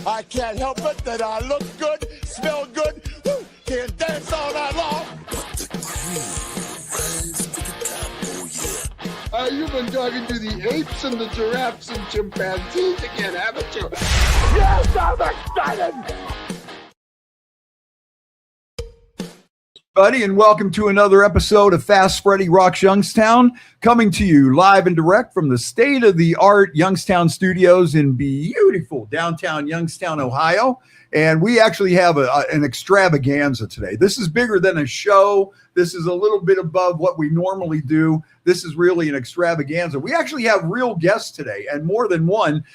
I can't help it that I look good, smell good, woo, can dance all night long. You've been talking to the apes and the giraffes and chimpanzees again, haven't you? Yes, I'm excited! Buddy, and welcome to another episode of Fast Freddie Rocks Youngstown, coming to you live and direct from the state-of-the-art Youngstown studios in beautiful downtown Youngstown, Ohio. And we actually have an extravaganza today. This is bigger than a show. This is a little bit above what we normally do. This is really an extravaganza. We actually have real guests today, and more than one.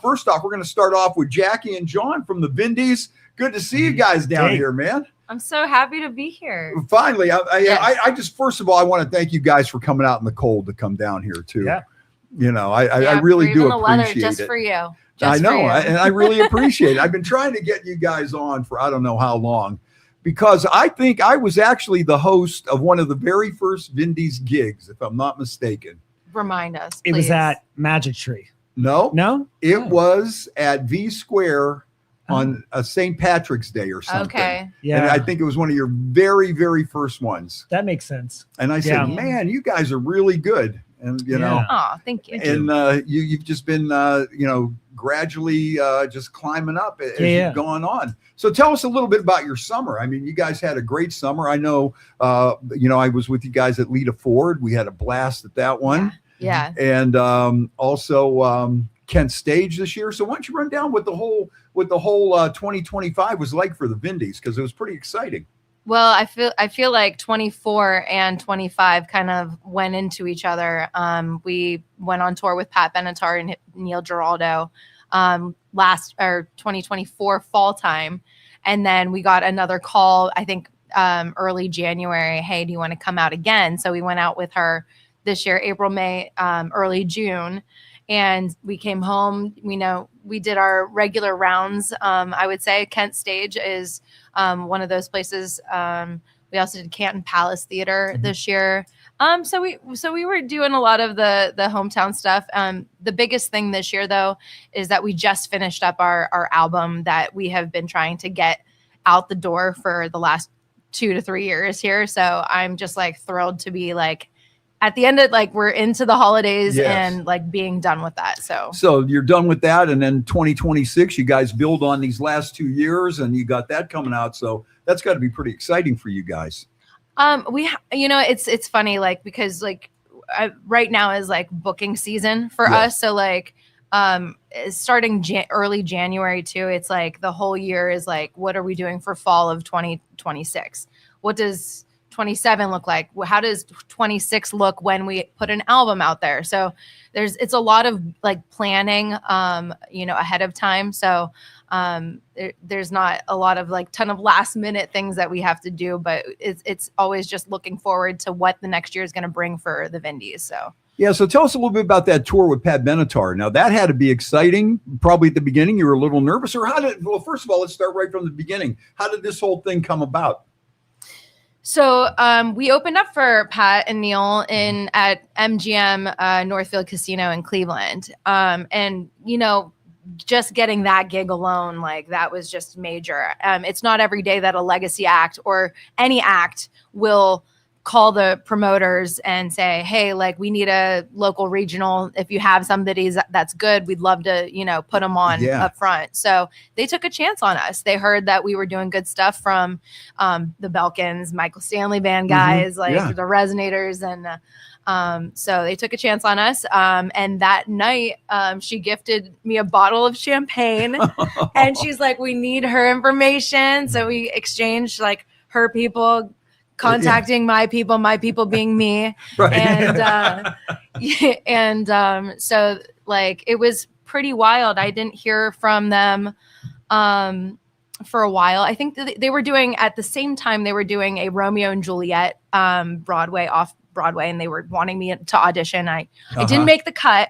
First off, we're going to start off with Jackie and John from the Vindys. Good to see you guys down here, man. I'm so happy to be here. Finally, I just, first of all, I want to thank you guys for coming out in the cold to come down here too. Yeah. You know, I really do appreciate it. Just for you. I know, and I really appreciate it. I've been trying to get you guys on for I don't know how long, because I think I was actually the host of one of the very first Vindys gigs, if I'm not mistaken. Remind us, please. It was at Magic Tree. No, it was at V Square on a St. Patrick's Day or something. Okay. Yeah. And I think it was one of your very, very first ones. That makes sense. And I said, man, you guys are really good. And, you know. Oh, thank you. And you've just been, gradually just climbing up as you've gone on. So tell us a little bit about your summer. I mean, you guys had a great summer. I know, I was with you guys at Lita Ford. We had a blast at that one. Yeah. And also Kent Stage this year. So why don't you run down what the whole 2025 was like for the Vindys, because it was pretty exciting. Well, I feel like 24 and 25 kind of went into each other. We went on tour with Pat Benatar and Neil Giraldo 2024 fall time, and then we got another call, I think early January. Hey, do you want to come out again? So we went out with her this year, April, May, early June. And we came home, we did our regular rounds. I would say Kent Stage is one of those places. We also did Canton Palace Theater this year. So we were doing a lot of the hometown stuff. The biggest thing this year, though, is that we just finished up our album that we have been trying to get out the door for the last 2 to 3 years here. So I'm just thrilled to be at the end of we're into the holidays and being done with that. So you're done with that. And then 2026, you guys build on these last 2 years and you got that coming out. So that's got to be pretty exciting for you guys. It's funny, because right now is booking season for us. So starting early January too, it's the whole year is what are we doing for fall of 2026? What does 27 look like? How does 26 look when we put an album out there? So it's a lot of planning, ahead of time. So there's not a lot of ton of last minute things that we have to do, but it's always just looking forward to what the next year is going to bring for the Vindys. So. Yeah, so tell us a little bit about that tour with Pat Benatar. Now, that had to be exciting. Probably at the beginning, you were a little nervous. Or first of all, let's start right from the beginning. How did this whole thing come about? So we opened up for Pat and Neil at MGM Northfield Casino in Cleveland. And, just getting that gig alone, that was just major. It's not every day that a legacy act or any act will call the promoters and say, hey, we need a local regional. If you have somebody that's good, we'd love to, put them on up front. So they took a chance on us. They heard that we were doing good stuff from the Belkins, Michael Stanley Band guys, the Resonators. And so they took a chance on us. And that night, she gifted me a bottle of champagne. And she's like, we need her information. So we exchanged her people contacting my people being me. Right. And so it was pretty wild. I didn't hear from them for a while. I think they were doing at the same time they were doing a Romeo and Juliet off Broadway, and they were wanting me to audition. I didn't make the cut,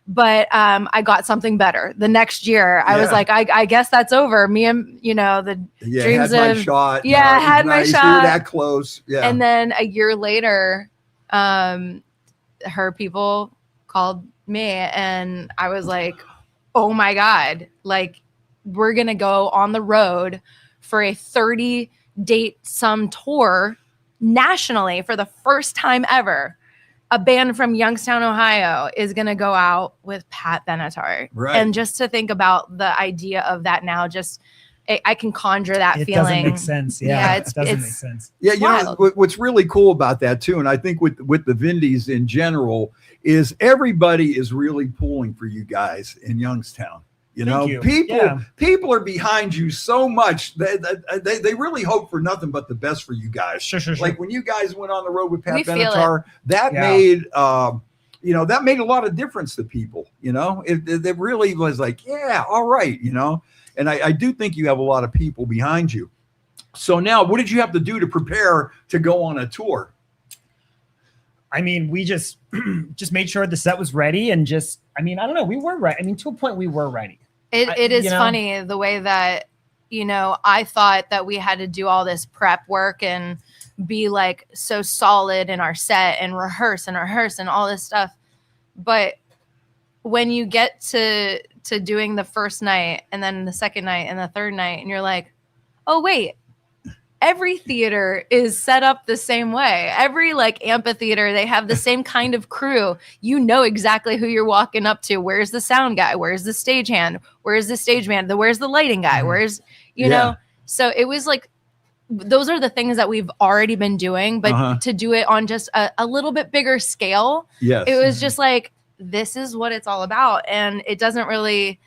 but I got something better the next year. I was I guess that's over. Me and the dreams had of my shot. Yeah, I had my shot. We were that close. Yeah. And then a year later, her people called me, and I was like, oh my God, we're going to go on the road for a 30-date some tour nationally for the first time ever. A band from Youngstown, Ohio is going to go out with Pat Benatar. Right. And just to think about the idea of that now, just I can conjure that It feeling. doesn't make sense. Yeah, it doesn't make sense. Yeah, you know wild. what's really cool about that too, and I think with the Vindys in general, is everybody is really pulling for you guys in Youngstown. You know, you. people are behind you so much. They really hope for nothing but the best for you guys. Sure. Like when you guys went on the road with Pat We feel Benatar, that Yeah. made that made a lot of difference to people. You know, it really was like, yeah, all right, you know. And I do think you have a lot of people behind you. So now, what did you have to do to prepare to go on a tour? I mean, we just made sure the set was ready, and I don't know, we were ready. I mean, to a point, we were ready. It is you know? funny the way that, I thought that we had to do all this prep work and be like so solid in our set and rehearse and all this stuff. But when you get to doing the first night and then the second night and the third night, and you're like, oh, wait, every theater is set up the same way. Every like amphitheater, they have the same kind of crew. You know exactly who you're walking up to. Where's the sound guy? Where's the stagehand? Where's the stage man? Where's the lighting guy? Where's, you know? So it was like, those are the things that we've already been doing, but to do it on just a little bit bigger scale, Yes. it was just like, this is what it's all about. And it doesn't really,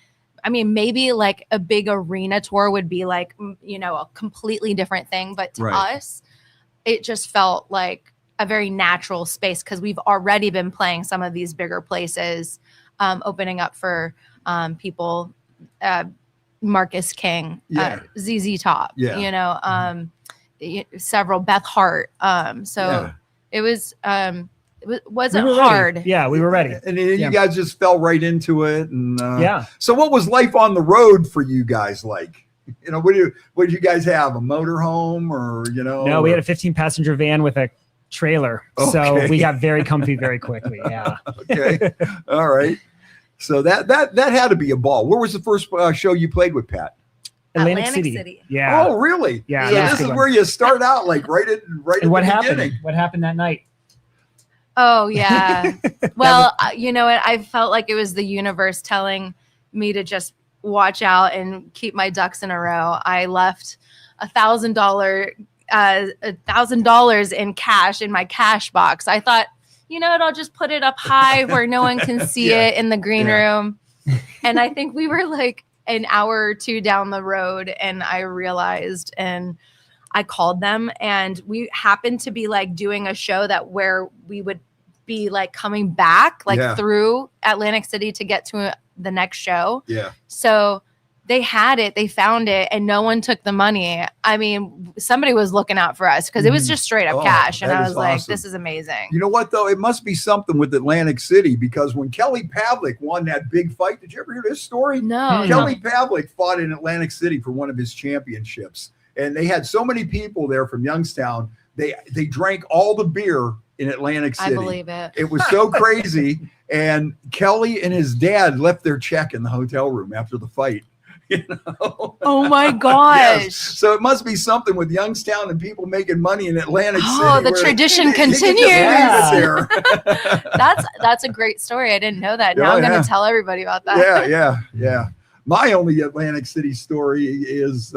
I mean, maybe like a big arena tour would be like, a completely different thing. But to us, it just felt like a very natural space because we've already been playing some of these bigger places, opening up for people, Marcus King, ZZ Top, several Beth Hart. It was, it wasn't hard. Ready. Yeah, we were ready. And you guys just fell right into it. And yeah. So what was life on the road for you guys like? What did you guys have? A motorhome or, No, we had a 15-passenger van with a trailer. Okay. So we got very comfy very quickly. Yeah. Okay. All right. So that had to be a ball. Where was the first show you played with Pat? Atlantic City. Yeah. Oh, really? Yeah. So this is where you start out, like right at and what the happened? beginning. What happened that night? Oh, yeah. Well, you know what? I felt like it was the universe telling me to just watch out and keep my ducks in a row. I left $1,000 in cash in my cash box. I thought, you know what? I'll just put it up high where no one can see it in the green room. And I think we were like an hour or two down the road, and I realized, and I called them, and we happened to be like doing a show where we would be like coming back through Atlantic City to get to the next show. Yeah. So they had it, they found it, and no one took the money. I mean, somebody was looking out for us because it was just straight up cash. And I was like, this is amazing. You know what, though? It must be something with Atlantic City, because when Kelly Pavlik won that big fight, did you ever hear this story? No. Kelly Pavlik fought in Atlantic City for one of his championships. And they had so many people there from Youngstown. They drank all the beer in Atlantic City. I believe it. It was so crazy. And Kelly and his dad left their check in the hotel room after the fight. Oh my gosh. Yes. So it must be something with Youngstown and people making money in Atlantic City. Oh, the tradition continues. There. That's a great story. I didn't know that. Now I'm going to tell everybody about that. Yeah. My only Atlantic City story is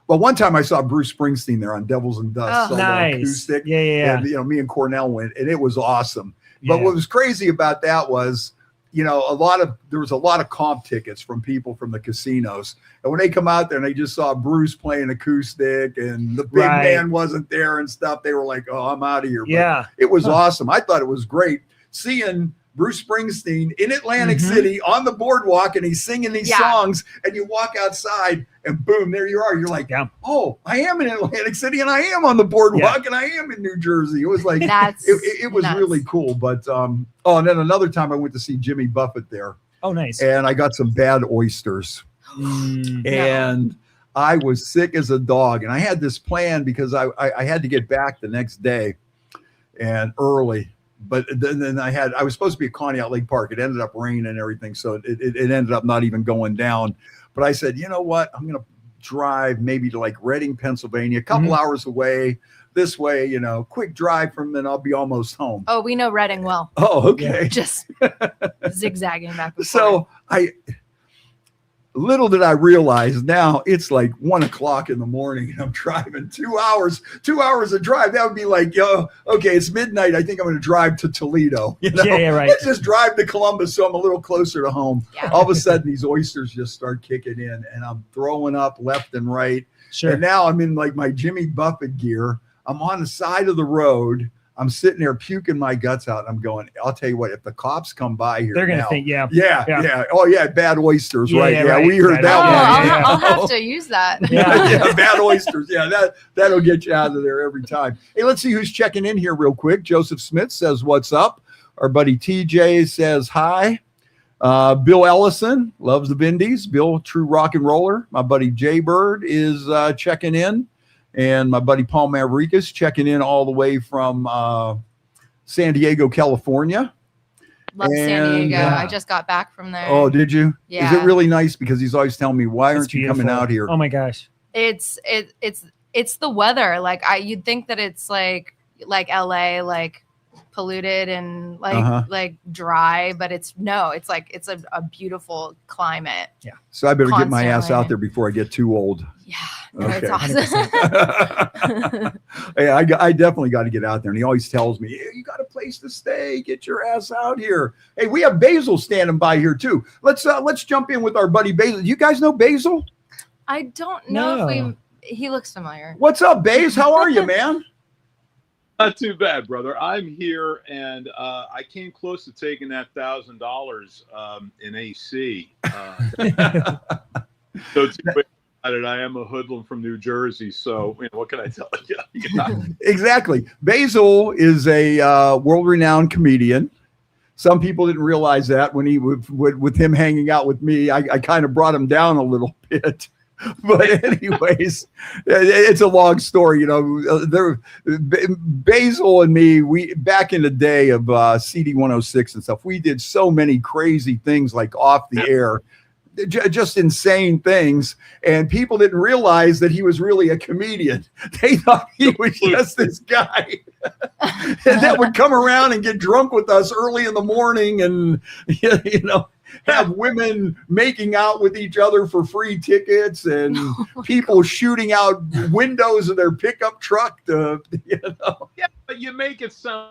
one time I saw Bruce Springsteen there on Devils and Dust. Nice. Acoustic. Yeah. And, me and Cornell went, and it was awesome. But what was crazy about that was, there was a lot of comp tickets from people from the casinos. And when they come out there and they just saw Bruce playing acoustic and the big band wasn't there and stuff, they were like, oh, I'm out of here. But it was awesome. I thought it was great seeing Bruce Springsteen in Atlantic City on the boardwalk, and he's singing these songs, and you walk outside and boom, there you are. You're like, oh, I am in Atlantic City, and I am on the boardwalk, and I am in New Jersey. It was like, it was really cool. But, and then another time I went to see Jimmy Buffett there. Oh, nice. And I got some bad oysters. And I was sick as a dog. And I had this plan because I had to get back the next day and early. but then I was supposed to be at Conneaut Lake Park. It ended up raining and everything, so it ended up not even going down. But I said, you know what? I'm going to drive maybe to like Reading, Pennsylvania, a couple hours away. This way, you know, quick drive from, and I'll be almost home. Oh, we know Reading well. Oh, okay. Just zigzagging back and forth. So little did I realize now it's like 1 o'clock in the morning and I'm driving 2 hours of drive. That would be like, okay, it's midnight. I think I'm going to drive to Toledo. You know? Yeah, right. Let's just drive to Columbus so I'm a little closer to home. Yeah. All of a sudden, these oysters just start kicking in and I'm throwing up left and right. Sure. And now I'm in like my Jimmy Buffett gear. I'm on the side of the road. I'm sitting there puking my guts out. I'm going, I'll tell you what, if the cops come by here, they're going to now, think, yeah. Oh, yeah, bad oysters, right? Yeah, right. we heard that one. I'll have to use that. Yeah, bad oysters. Yeah, that'll get you out of there every time. Hey, let's see who's checking in here real quick. Joseph Smith says, what's up? Our buddy TJ says, hi. Bill Ellison loves the Vindys. Bill, true rock and roller. My buddy Jay Bird is checking in. And my buddy Paul Maverickas checking in all the way from San Diego, California. Love San Diego. I just got back from there. Oh, did you? Yeah. Is it really nice? Because he's always telling me, why aren't It's you coming beautiful. out here? Oh my gosh. It's the weather. Like you'd think that it's like LA, like polluted and like dry, but it's like it's a beaual climate. Yeah. So I better get my ass Constantly. out there before I get too old. Yeah, no, Okay. it's awesome. Yeah, I definitely got to get out there. And he always tells me, hey, you got a place to stay. Get your ass out here. Hey, we have Basile standing by here too. Let's jump in with our buddy Basile. You guys know Basile? I don't know No. he looks familiar. What's up, Base? How are you, man? Not too bad, brother. I'm here, and I came close to taking that $1,000 in AC. So too bad about it. I am a hoodlum from New Jersey, so what can I tell you? Exactly. Basile is a world-renowned comedian. Some people didn't realize that when he with him hanging out with me, I kind of brought him down a little bit. But anyways, it's a long story. You know, Basile and me, we back in the day of CD 106 and stuff, we did so many crazy things like off the air, just insane things. And people didn't realize that he was really a comedian. They thought he was just this guy that would come around and get drunk with us early in the morning and, you know, have women making out with each other for free tickets and people shooting out windows of their pickup truck to, you know. Yeah, but you make it sound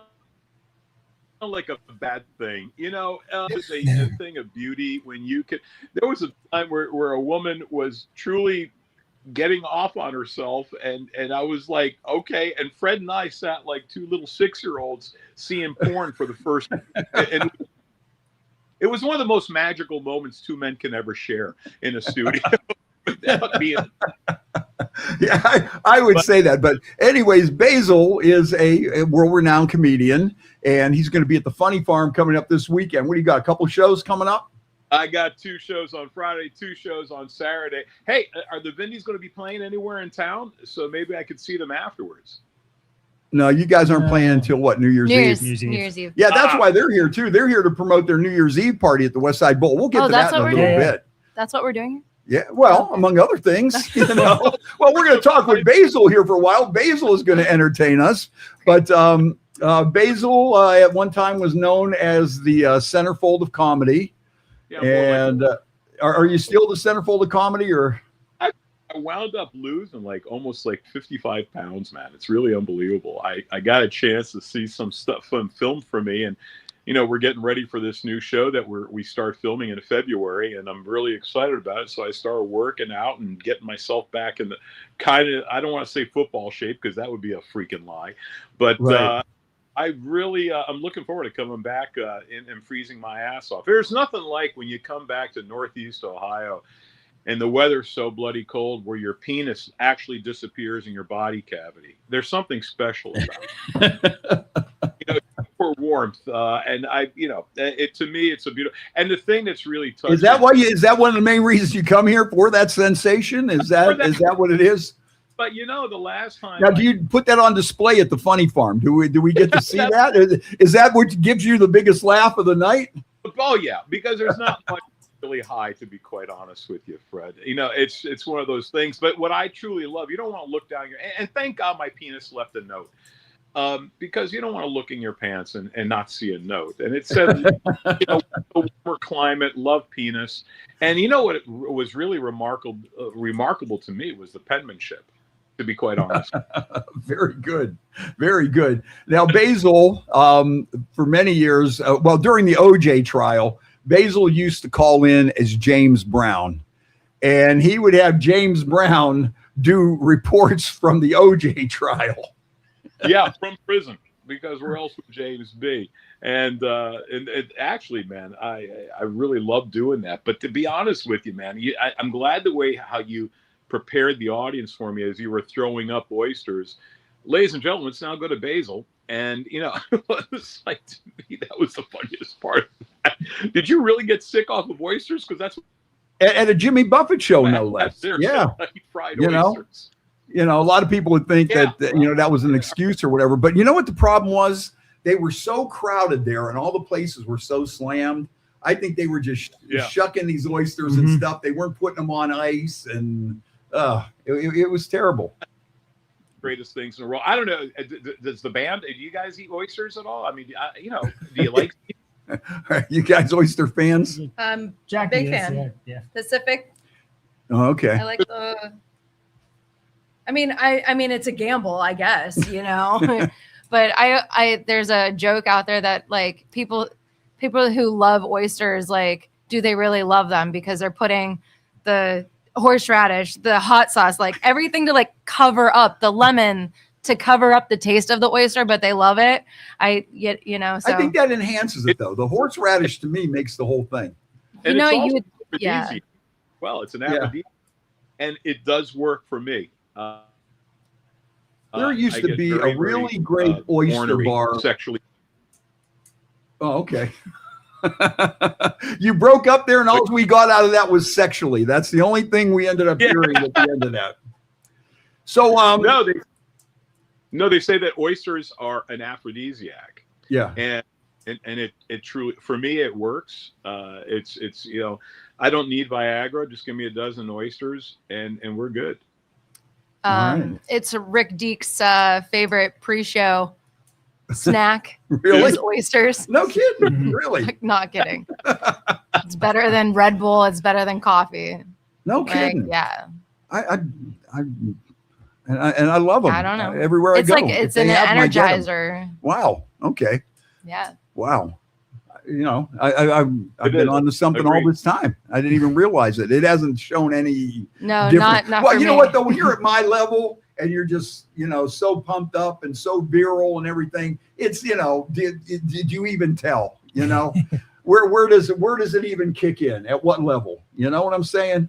like a bad thing. You know, it's a thing of beauty when you could. There was a time where a woman was truly getting off on herself, and I was like, okay. And Fred and I sat like two little 6-year-olds seeing porn for the first and it was one of the most magical moments two men can ever share in a studio. Without being... Yeah, I would say that. But anyways, Basile is a world-renowned comedian, and he's going to be at the Funny Farm coming up this weekend. What do you got? A couple shows coming up? I got 2 shows on Friday, 2 shows on Saturday. Hey, are the Vindys going to be playing anywhere in town? So maybe I could see them afterwards. No, you guys aren't playing until what? New Year's Eve? New Year's Eve. Yeah, that's why they're here too. They're here to promote their New Year's Eve party at the Westside Bowl. We'll get to that in a little bit. That's what we're doing. Yeah, well, among other things, you know. Well, we're going to talk with Basile here for a while. Basile is going to entertain us, but Basile at one time was known as the centerfold of comedy. Yeah, and are you still the centerfold of comedy, or? I wound up losing almost 55 pounds, man. It's really unbelievable. I got a chance to see some stuff filmed for me, and we're getting ready for this new show that we start filming in February, and I'm really excited about it. So I started working out and getting myself back in the kind of, I don't want to say football shape because that would be a freaking lie, but right. I really, I'm looking forward to coming back and freezing my ass off. There's nothing like when you come back to Northeast Ohio and the weather's so bloody cold where your penis actually disappears in your body cavity. There's something special about it. For warmth, and to me, it's a beautiful. And the thing that's really touching Is that one of the main reasons you come here for that sensation? Is that what it is? But you know, the last time. Now, do you put that on display at the Funny Farm? Do we get to see that? Is that what gives you the biggest laugh of the night? Oh yeah, because there's not much really high, to be quite honest with you, Fred. You know, it's one of those things. But what I truly love, you don't want to look down your, and thank God my penis left a note. Because you don't want to look in your pants and not see a note. And it said, you know, warmer climate, love penis. And you know what was really remarkable to me was the penmanship, to be quite honest. Very good. Very good. Now, Basile, for many years, during the OJ trial, Basile used to call in as James Brown. And he would have James Brown do reports from the OJ trial. Yeah, from prison, because where else would James be? And it, actually, man, I really love doing that. But to be honest with you, man, I'm glad the way how you prepared the audience for me as you were throwing up oysters. Ladies and gentlemen, let's now go to Basile. And, you know, it's like, to me, that was the funniest part. Did you really get sick off of oysters? Because that's at a Jimmy Buffett show, no less. Yeah. Fried you know? oysters. You know, a lot of people would think that, you know, that was an excuse or whatever. But you know what the problem was? They were so crowded there and all the places were so slammed. I think they were just shucking these oysters and stuff. They weren't putting them on ice. And it was terrible. Greatest things in the world. I don't know. Does the band, do you guys eat oysters at all? I mean, you know, do you like? Are you guys oyster fans? Jackie Big is, fan. Yeah. Pacific. Oh, okay. I like the. I mean, it's a gamble, I guess, you know. But I there's a joke out there that like people who love oysters, like, do they really love them because they're putting the horseradish, the hot sauce, like everything to like cover up the lemon to cover up the taste of the oyster, but they love it. You know, so I think that enhances it though. The horseradish to me makes the whole thing. And you know, it's you also well, it's an aphrodisiac, and it does work for me. There used to be a really great oyster bar. Sexually. Oh, okay. You broke up there, and all we got out of that was sexually. That's the only thing we ended up hearing at the end of that. So, they say that oysters are an aphrodisiac. Yeah, and it truly, for me, it works. It's you know, I don't need Viagra. Just give me a dozen oysters, and we're good. Right. It's Rick Deek's favorite pre-show snack. Really? Is oysters. No kidding. Really? Like, not kidding. It's better than Red Bull. It's better than coffee. No Like, kidding. yeah. And I love them. I don't know. Everywhere I It's go. like it's an energizer. Wow. Okay. Yeah. Wow. You know, I've been on to something all this time. I didn't even realize it. It hasn't shown any. No, difference. not. Well, for you know me. what though? When you're at my level and you're just, you know, so pumped up and so virile and everything, it's, you know, did you even tell? You know, where does it even kick in? At what level? You know what I'm saying?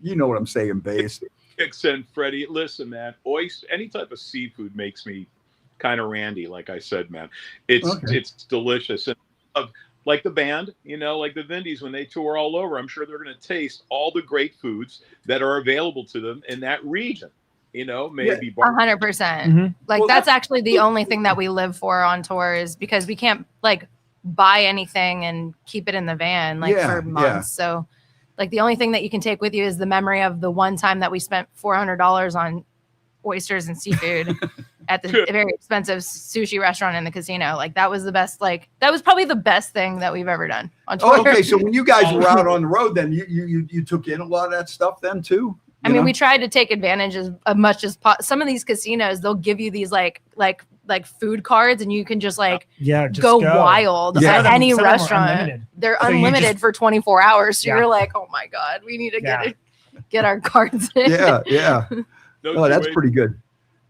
You know what I'm saying, Base. Kicks in, Freddie. Listen, man, oyster, any type of seafood makes me kind of randy. Like I said, man, it's delicious. And like the band, you know, like the Vindys, when they tour all over, I'm sure they're going to taste all the great foods that are available to them in that region. You know, maybe 100%. Like that's actually the only thing that we live for on tours, because we can't like buy anything and keep it in the van like for months. So like the only thing that you can take with you is the memory of the one time that we spent $400 on oysters and seafood at the very expensive sushi restaurant in the casino. Like that was the best, like that was probably the best thing that we've ever done on tour. Oh, okay. So when you guys were out on the road, then you took in a lot of that stuff then too? I mean, we tried to take advantage as much as some of these casinos, they'll give you these like food cards, and you can just like go wild at any restaurant. They're unlimited for 24 hours. So you're like, oh my God, we need to get our cards in. Yeah. Oh, that's pretty good.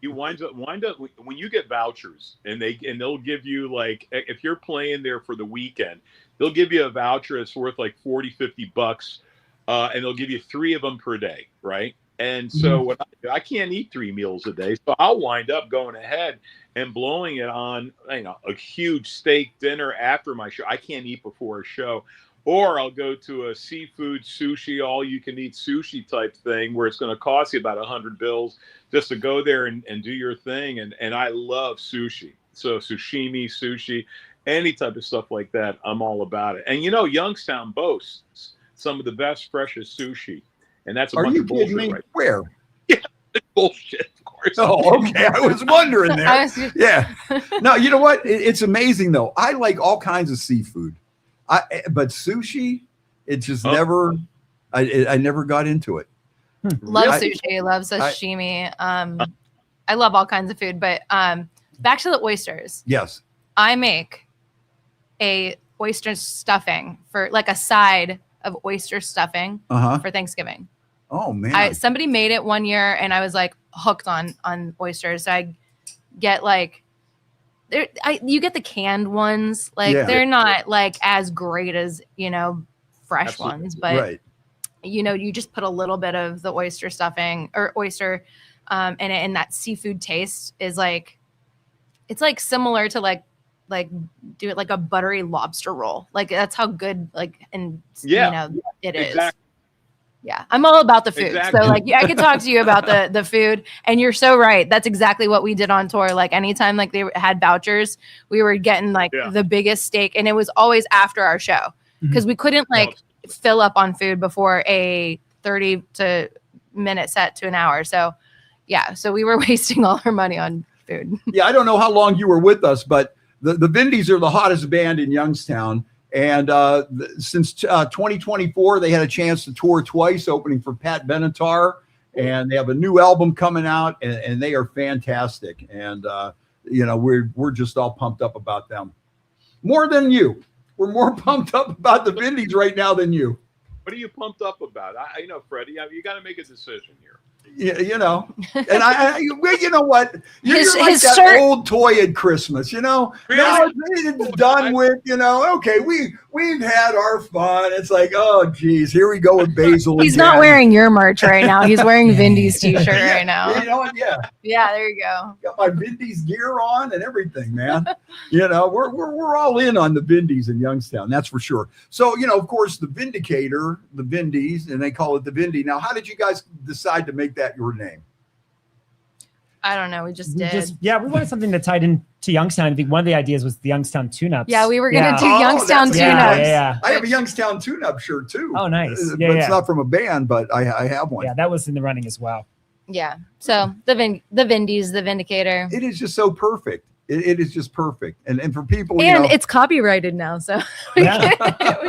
You wind up when you get vouchers, and they'll give you, like, if you're playing there for the weekend, they'll give you a voucher that's worth like $40-50, and they'll give you 3 of them per day, right? And so what I can't eat 3 meals a day, so I'll wind up going ahead and blowing it on, you know, a huge steak dinner after my show. I can't eat before a show. Or I'll go to a seafood sushi, all you can eat sushi type thing where it's going to cost you about $100 just to go there and do your thing. And I love sushi. So sashimi, sushi, any type of stuff like that, I'm all about it. And Youngstown boasts some of the best, freshest sushi. And that's a bunch of bullshit. Right? Where? Yeah, bullshit, of course. Oh, okay. I was wondering there. Yeah. No, you know what? It's amazing though. I like all kinds of seafood. But sushi, it just never. I never got into it. Love sushi. Love sashimi. I love all kinds of food. But back to the oysters. Yes. I make a oyster stuffing for like a side of oyster stuffing for Thanksgiving. Oh man! Somebody made it one year, and I was like hooked on oysters. So I get like, you get the canned ones. Like they're not like as great as fresh ones, but you just put a little bit of the oyster stuffing or oyster in it, and that seafood taste is like, it's like similar to like do it like a buttery lobster roll. Like that's how good it is. Yeah, I'm all about the food. Exactly. So like I could talk to you about the food, and you're so right. That's exactly what we did on tour. Like anytime like they had vouchers, we were getting like the biggest steak, and it was always after our show because we couldn't fill up on food before a 30-minute set to an hour. So so we were wasting all our money on food. Yeah, I don't know how long you were with us, but the Vindys are the hottest band in Youngstown. And since 2024, they had a chance to tour twice, opening for Pat Benatar. And they have a new album coming out, and they are fantastic. And, we're just all pumped up about them. More than you. We're more pumped up about the Vindys right now than you. What are you pumped up about? Freddie, you got to make a decision here. Yeah, and you know what? You're like that old toy at Christmas, Really? Now it's done with, okay, we've had our fun. It's like, oh geez, here we go with Basile. He's not wearing your merch right now. He's wearing Vindys t-shirt right now. Yeah, there you go. Got my Vindys gear on and everything, man. We're all in on the Vindys in Youngstown, that's for sure. So, of course, the Vindicator, the Vindys, and they call it the Vindy. Now, how did you guys decide to make that your name? I don't know. We just did. We wanted something that tied into Youngstown. I think one of the ideas was the Youngstown tune-ups. Yeah, we were going to do Youngstown tune-ups. Yeah. I have a Youngstown tune-up shirt too. Oh, nice. It's not from a band, but I have one. Yeah, that was in the running as well. Yeah. So the Vindys, the Vindicator. It is just so perfect. It is just perfect. And for people, and it's copyrighted now, so we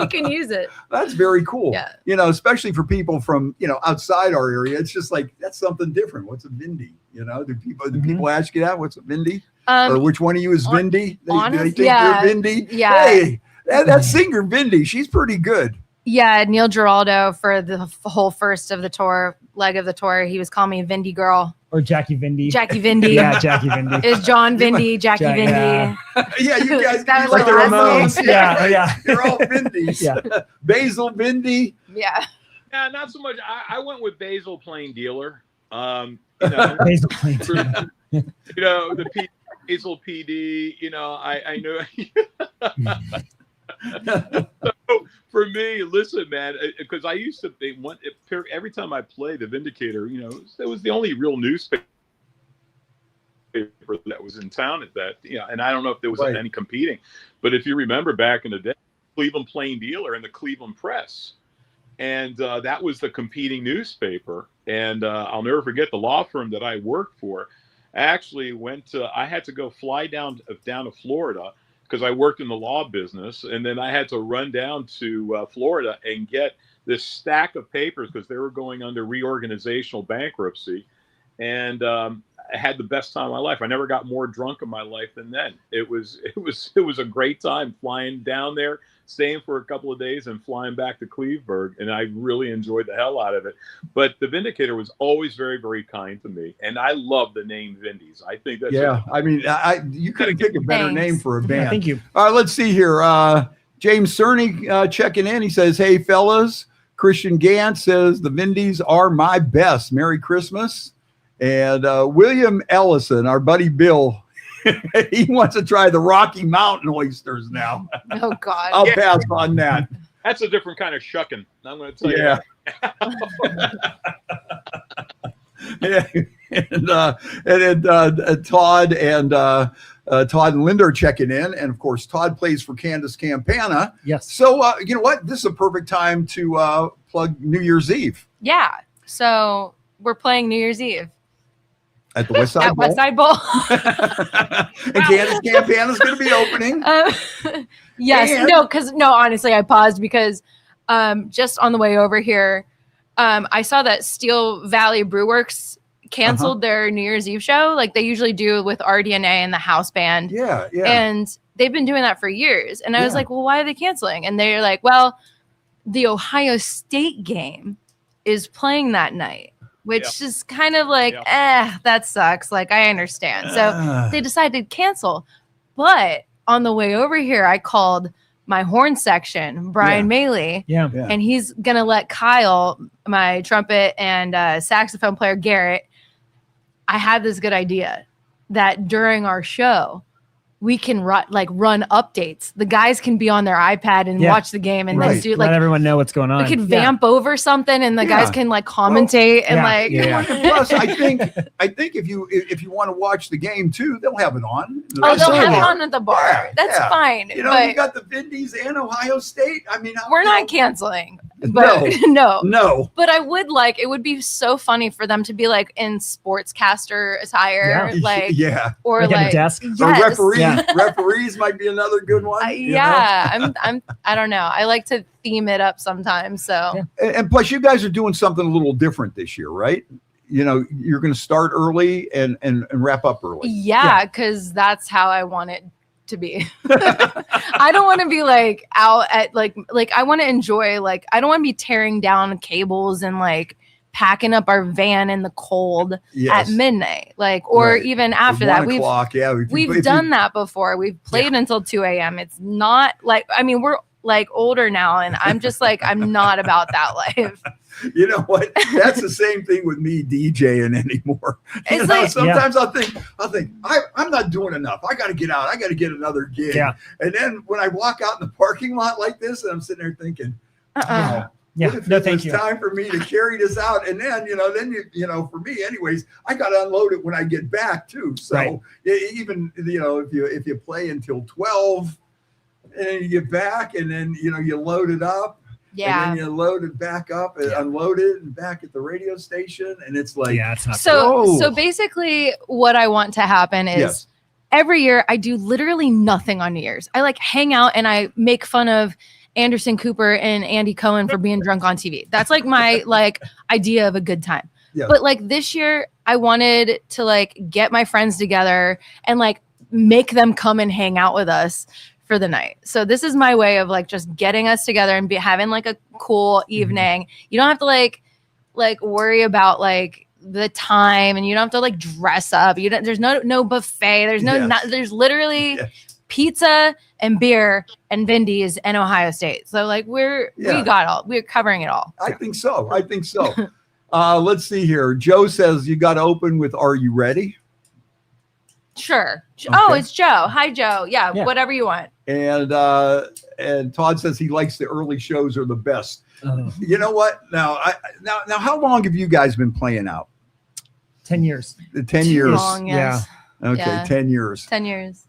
can use it. That's very cool. Yeah. Especially for people from, outside our area. It's just like, that's something different. What's a Vindy? Do people ask you that? What's a Vindy? Or which one of you is Vindy? They think you're Vindy? Yeah. Hey, that singer Vindy, she's pretty good. Yeah, Neil Giraldo for the whole first of the leg of the tour, he was calling me Vindy girl. Or Jackie Vindy. Jackie Vindy. Yeah, Jackie Vindy. Is John Vindy, Jackie Vindy. Yeah, you guys that like the Ramones. Yeah. They're all Vindys. Yeah. Basile Vindy. Yeah. Yeah, not so much. I went with Basile Plain Dealer. Basile Plain Dealer. The Basile PD. I know. So for me, listen, man, because I used to think every time I played the Vindicator, it was the only real newspaper that was in town at that, and I don't know if there was any competing, but if you remember back in the day, Cleveland Plain Dealer and the Cleveland Press, and that was the competing newspaper. And I'll never forget the law firm that I worked for. I actually I had to go fly down to Florida, because I worked in the law business, and then I had to run down to Florida and get this stack of papers because they were going under reorganizational bankruptcy, and I had the best time of my life. I never got more drunk in my life than then. It was a great time flying down there, staying for a couple of days, and flying back to Cleveland, and I really enjoyed the hell out of it. But the Vindicator was always very, very kind to me, and I love the name Vindys. I think that's you couldn't pick a better name for a band. Yeah, thank you. All right, let's see here. James Cerny checking in. He says, "Hey fellas," Christian Gant says, "The Vindys are my best. Merry Christmas." And William Ellison, our buddy Bill, he wants to try the Rocky Mountain oysters now. Oh God! I'll pass on that. That's a different kind of shucking. I'm going to tell you. Yeah. and Todd and Linda are checking in, and of course Todd plays for Candace Campana. Yes. So you know what? This is a perfect time to plug New Year's Eve Yeah. So we're playing New Year's Eve at the Westside at Bowl. Westside Bowl. And Candace Campana's going to be opening. Yes. And- No, honestly, I paused because just on the way over here, I saw that Steel Valley Brewworks canceled their New Year's Eve show, like they usually do with RDNA and the house band. Yeah. And they've been doing that for years. And I was like, well, why are they canceling? And they're like, well, the Ohio State game is playing that night, which is kind of like, that sucks. Like, I understand. So they decided to cancel. But on the way over here, I called my horn section, Brian Maley. Yeah. And he's going to let Kyle, my trumpet and saxophone player, Garrett, I had this good idea that during our show, we can run updates. The guys can be on their iPad and watch the game and then do let everyone know what's going on. We could vamp over something and the guys can like commentate Plus, I think if you want to watch the game too, they'll have it on. They'll have it on at the bar. That's fine. You know, you got the Vindys and Ohio State. I mean, we're not canceling. But no. But I would like, it would be so funny for them to be like in sportscaster attire, or like at a desk, or referees might be another good one. I don't know. I like to theme it up sometimes. So and plus, you guys are doing something a little different this year, right? You know, you're going to start early and wrap up early. Yeah, because that's how I want it to be. I don't want to be like out at like I want to enjoy, like I don't want to be tearing down cables and like packing up our van in the cold at midnight, like, or even after that. We've done that before. We've played until 2 a.m. It's not like, I mean, we're like older now, and I'm just like, I'm not about that life. You know what? That's the same thing with me DJing anymore. It's like, sometimes I'll think I'm not doing enough. I got to get out. I got to get another gig. Yeah. And then when I walk out in the parking lot like this, and I'm sitting there thinking, thank you. Time for me to carry this out. And then, for me anyways, I got to unload it when I get back too. So even, if you play until 12 and then you get back and then, you load it up. Yeah. And then you load it back up and unload it and back at the radio station. And it's like, it's not so basically what I want to happen is every year I do literally nothing on New Year's. I like hang out and I make fun of Anderson Cooper and Andy Cohen for being drunk on TV. That's like my idea of a good time. Yeah. But like this year I wanted to like get my friends together and like make them come and hang out with us for the night. So this is my way of like just getting us together and having like a cool evening. Mm-hmm. You don't have to like worry about like the time, and you don't have to like dress up. There's no buffet. There's there's literally pizza and beer and Vindys and Ohio State. So like we're covering it all. I think so. Let's see here. Joe says you got to open with "Are You Ready?" Sure. Okay. Oh, it's Joe. Hi, Joe. Yeah, whatever you want. And Todd says he likes the early shows are the best. You know what? Now, how long have you guys been playing out? 10 years. 10 years. Long, yes. Yeah. Okay, 10 years. 10 years.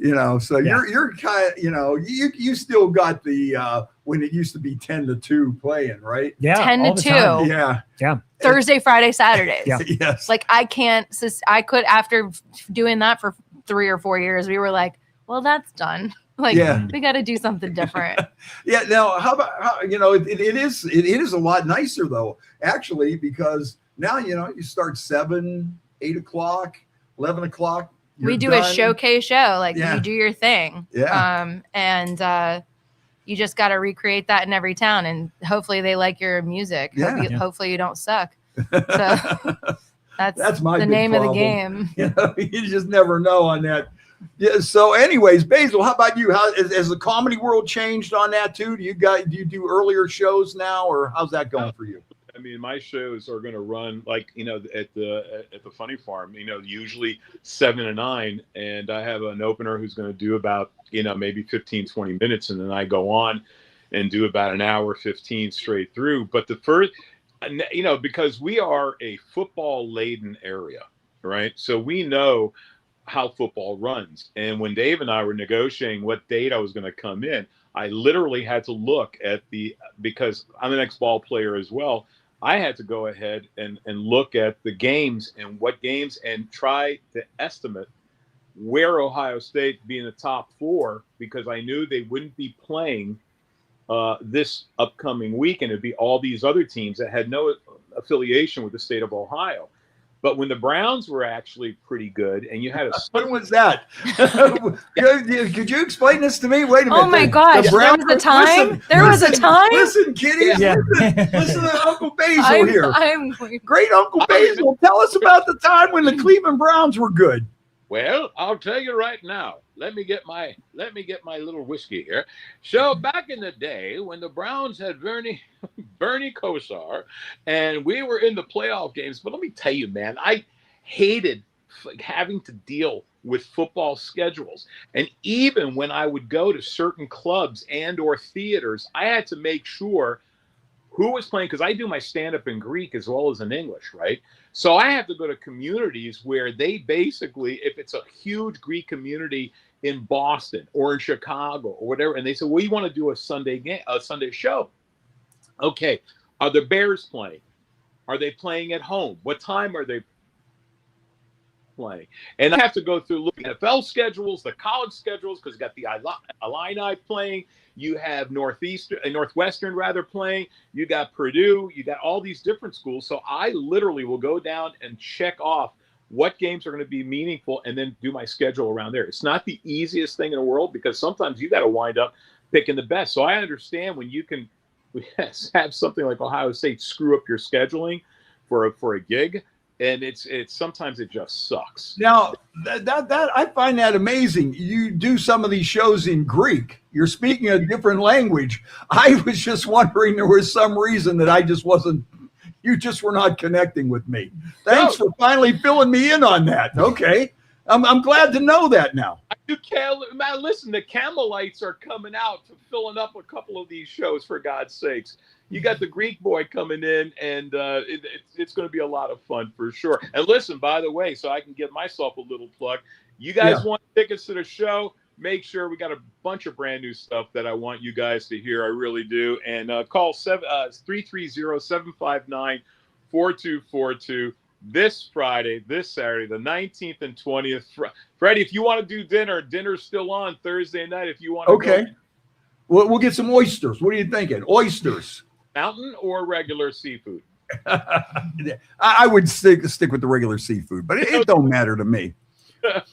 So you're kind of, you still got the when it used to be 10 to 2 playing, right? Yeah. 10 to 2. Yeah. Yeah. Thursday, Friday, Saturdays. Yeah. Yes. Like I could, after doing that for 3 or 4 years, we were like, well, that's done. Like we got to do something different. Now, how about it is a lot nicer though, actually, because now you start 7, 8 o'clock, 11 o'clock. We do a showcase show, like you do your thing. Yeah. And you just got to recreate that in every town, and hopefully they like your music. Hopefully you don't suck. So that's the name of the game. You just never know on that. Yeah. So, anyways, Basile, how about you? How has the comedy world changed on that too? Do you do earlier shows now, or how's that going for you? I mean, my shows are going to run like at the Funny Farm. Usually 7 to 9, and I have an opener who's going to do about maybe 15, 20 minutes, and then I go on. and do about an hour 15 straight through. But the first, because we are a football laden area, right? So we know how football runs. And when Dave and I were negotiating what date I was going to come in, I literally had to look at because I'm an ex-ball player as well, I had to go ahead and look at the games and what games and try to estimate where Ohio State would be in the top 4, because I knew they wouldn't be playing this upcoming week, and it'd be all these other teams that had no affiliation with the state of Ohio. But when the Browns were actually pretty good, and you had a when was that? Could you explain this to me? Wait a minute. Oh my gosh, there was a time. Listen, kiddies. Yeah. Listen to Uncle Basil here. Great Uncle Basil. Tell us about the time when the Cleveland Browns were good. Well, I'll tell you right now. Let me get my little whiskey here. So back in the day when the Browns had Bernie Kosar, and we were in the playoff games. But let me tell you, man, I hated having to deal with football schedules. And even when I would go to certain clubs and or theaters, I had to make sure who was playing, because I do my stand-up in Greek as well as in English, right? So I have to go to communities where they basically, if it's a huge Greek community in Boston or in Chicago or whatever, and they say, well, you want to do a Sunday show. Okay, are the Bears playing? Are they playing at home? What time are they playing? And I have to go through looking at NFL schedules, the college schedules, because you got the Illini playing. You have Northwestern rather playing. You got Purdue. You got all these different schools. So I literally will go down and check off what games are going to be meaningful and then do my schedule around there. It's not the easiest thing in the world, because sometimes you got to wind up picking the best. So I understand when you can have something like Ohio State screw up your scheduling for a gig. And it's sometimes it just sucks. Now that I find that amazing. You do some of these shows in Greek. You're speaking a different language. I was just wondering, there was some reason that I just wasn't. You just were not connecting with me. Thanks for finally filling me in on that. Okay, I'm glad to know that now. Man, listen, the Camelites are coming out to filling up a couple of these shows, for God's sakes. You got the Greek boy coming in, and it's going to be a lot of fun for sure. And listen, by the way, so I can give myself a little plug, you guys want tickets to the show, make sure we got a bunch of brand new stuff that I want you guys to hear. I really do. And call 330-759-4242 this Friday, this Saturday, the 19th and 20th. Freddie, if you want to do dinner's still on Thursday night. If you want to go. We'll get some oysters. What are you thinking? Oysters. Mountain or regular seafood? I would stick with the regular seafood, but it don't matter to me. But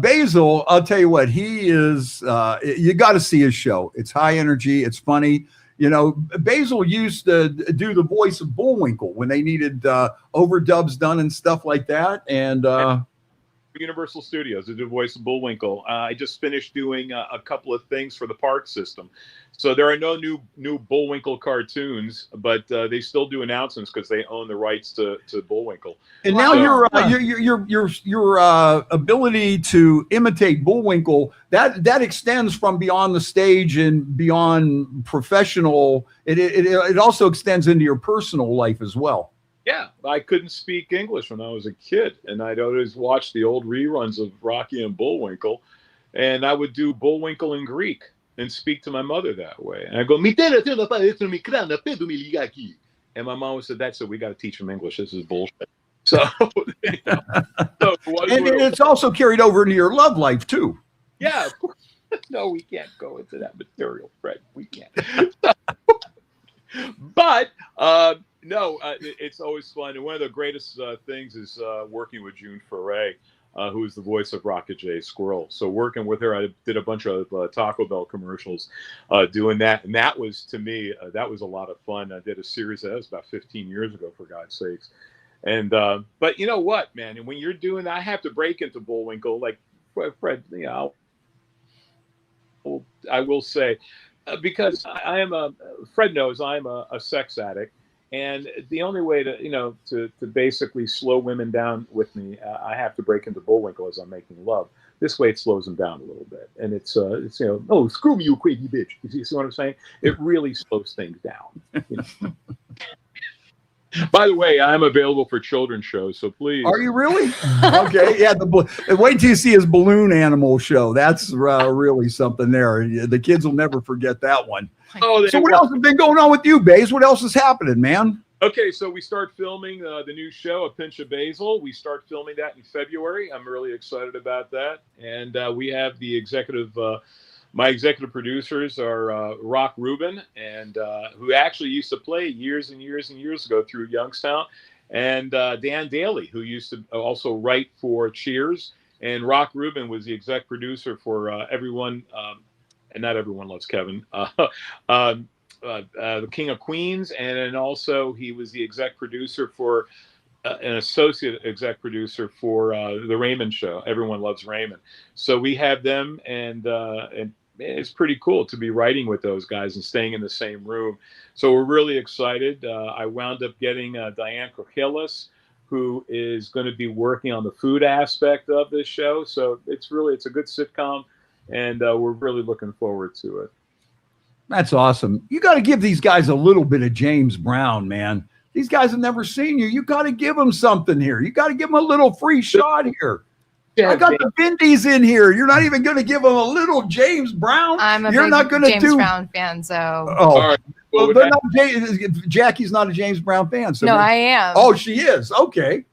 Basile, I'll tell you what, he is, you got to see his show. It's high energy. It's funny. Basile used to do the voice of Bullwinkle when they needed overdubs done and stuff like that. And Universal Studios to do the voice of Bullwinkle. I just finished doing a couple of things for the park system. So there are no new Bullwinkle cartoons, but they still do announcements because they own the rights to Bullwinkle. And now your ability to imitate Bullwinkle, that extends from beyond the stage and beyond professional. It also extends into your personal life as well. Yeah, I couldn't speak English when I was a kid, and I'd always watch the old reruns of Rocky and Bullwinkle, and I would do Bullwinkle in Greek and speak to my mother that way. And I go, and my mom would say, "That's it. We got to teach him English. This is bullshit." So, it's also carried over into your love life too. Yeah, of course. No, we can't go into that material, Fred. We can't. But no, it's always fun. And one of the greatest things is working with June Foray, who is the voice of Rocket J Squirrel. So working with her, I did a bunch of Taco Bell commercials doing that. And that was, to me, that was a lot of fun. I did a series that was about 15 years ago, for God's sakes. And but you know what, man? And when you're doing that, I have to break into Bullwinkle. Like Fred, I will say, because I am Fred knows I'm a sex addict. And the only way to, to basically slow women down with me, I have to break into Bullwinkle as I'm making love. This way it slows them down a little bit. And it's oh, screw me, you crazy bitch. You see what I'm saying? It really slows things down. You know? By the way, I'm available for children's shows, so please. Are you really? Okay, yeah. Wait till you see his balloon animal show. That's really something there. The kids will never forget that one. Oh, so what else has been going on with you, Baze? What else is happening, man? Okay, so we start filming the new show, A Pinch of Basile. We start filming that in February. I'm really excited about that. And we have the my executive producers are Rock Rubin, and who actually used to play years and years and years ago through Youngstown, and Dan Daly, who used to also write for Cheers. And Rock Rubin was the exec producer for Everyone, and not Everyone Loves Kevin, the King of Queens, and then also he was the exec producer for an associate exec producer for the Raymond Show. Everyone Loves Raymond. So we have them, and it's pretty cool to be writing with those guys and staying in the same room. So we're really excited. I wound up getting Diane Kochelis, who is going to be working on the food aspect of this show. So it's a good sitcom, and we're really looking forward to it. That's awesome. You got to give these guys a little bit of James Brown, man. These guys have never seen you. You got to give them something here. You got to give them a little free shot here. Yeah, I got the Vindys in here. You're not even going to give them a little James Brown. I'm a You're not big James Brown fan, so. Oh, all right. Well, Jackie's not a James Brown fan. So no, I am. Oh, she is. Okay.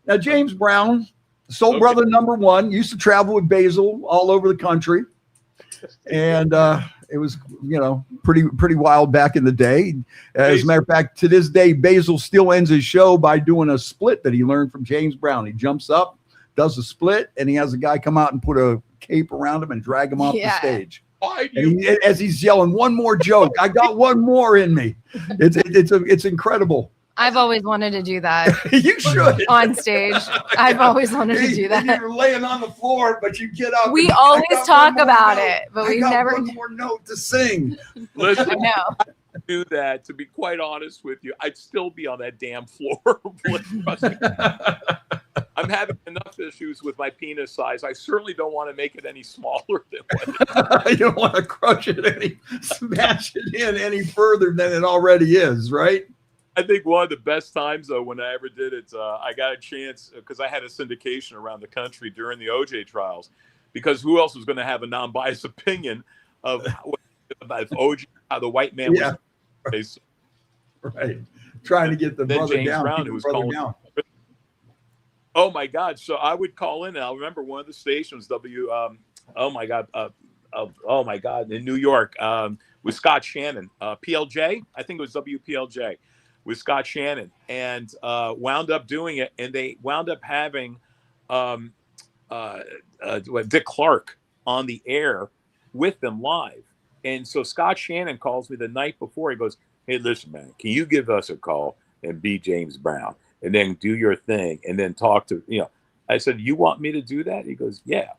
Now, James Brown, soul brother #1, used to travel with Basile all over the country. And it was, pretty wild back in the day. As a matter of fact, to this day, Basile still ends his show by doing a split that he learned from James Brown. He jumps up, does a split, and he has a guy come out and put a cape around him and drag him off the stage. As he's yelling, one more joke. I got one more in me. It's incredible. I've always wanted to do that. You should. On stage. I've always wanted to do that. You're laying on the floor, but you get up. We always talk about it, but we never. One more note to sing. Listen, I know. Do that, to be quite honest with you, I'd still be on that damn floor. I'm having enough issues with my penis size. I certainly don't want to make it any smaller than what you don't want to crush it smash it in any further than it already is, right? I think one of the best times, though, when I ever did it, I got a chance because I had a syndication around the country during the OJ trials, because who else was going to have a non-biased opinion about OJ, how the white man was. Right. Trying to get the brother James down. Brown, who was calling down. Oh, my God. So I would call in, and I'll remember one of the stations, in New York, with Scott Shannon, PLJ. I think it was WPLJ. With Scott Shannon, and wound up doing it, and they wound up having Dick Clark on the air with them live. And so Scott Shannon calls me the night before. He goes, "Hey, listen, man, can you give us a call and be James Brown, and then do your thing, and then talk to I said, "You want me to do that?" He goes, "Yeah."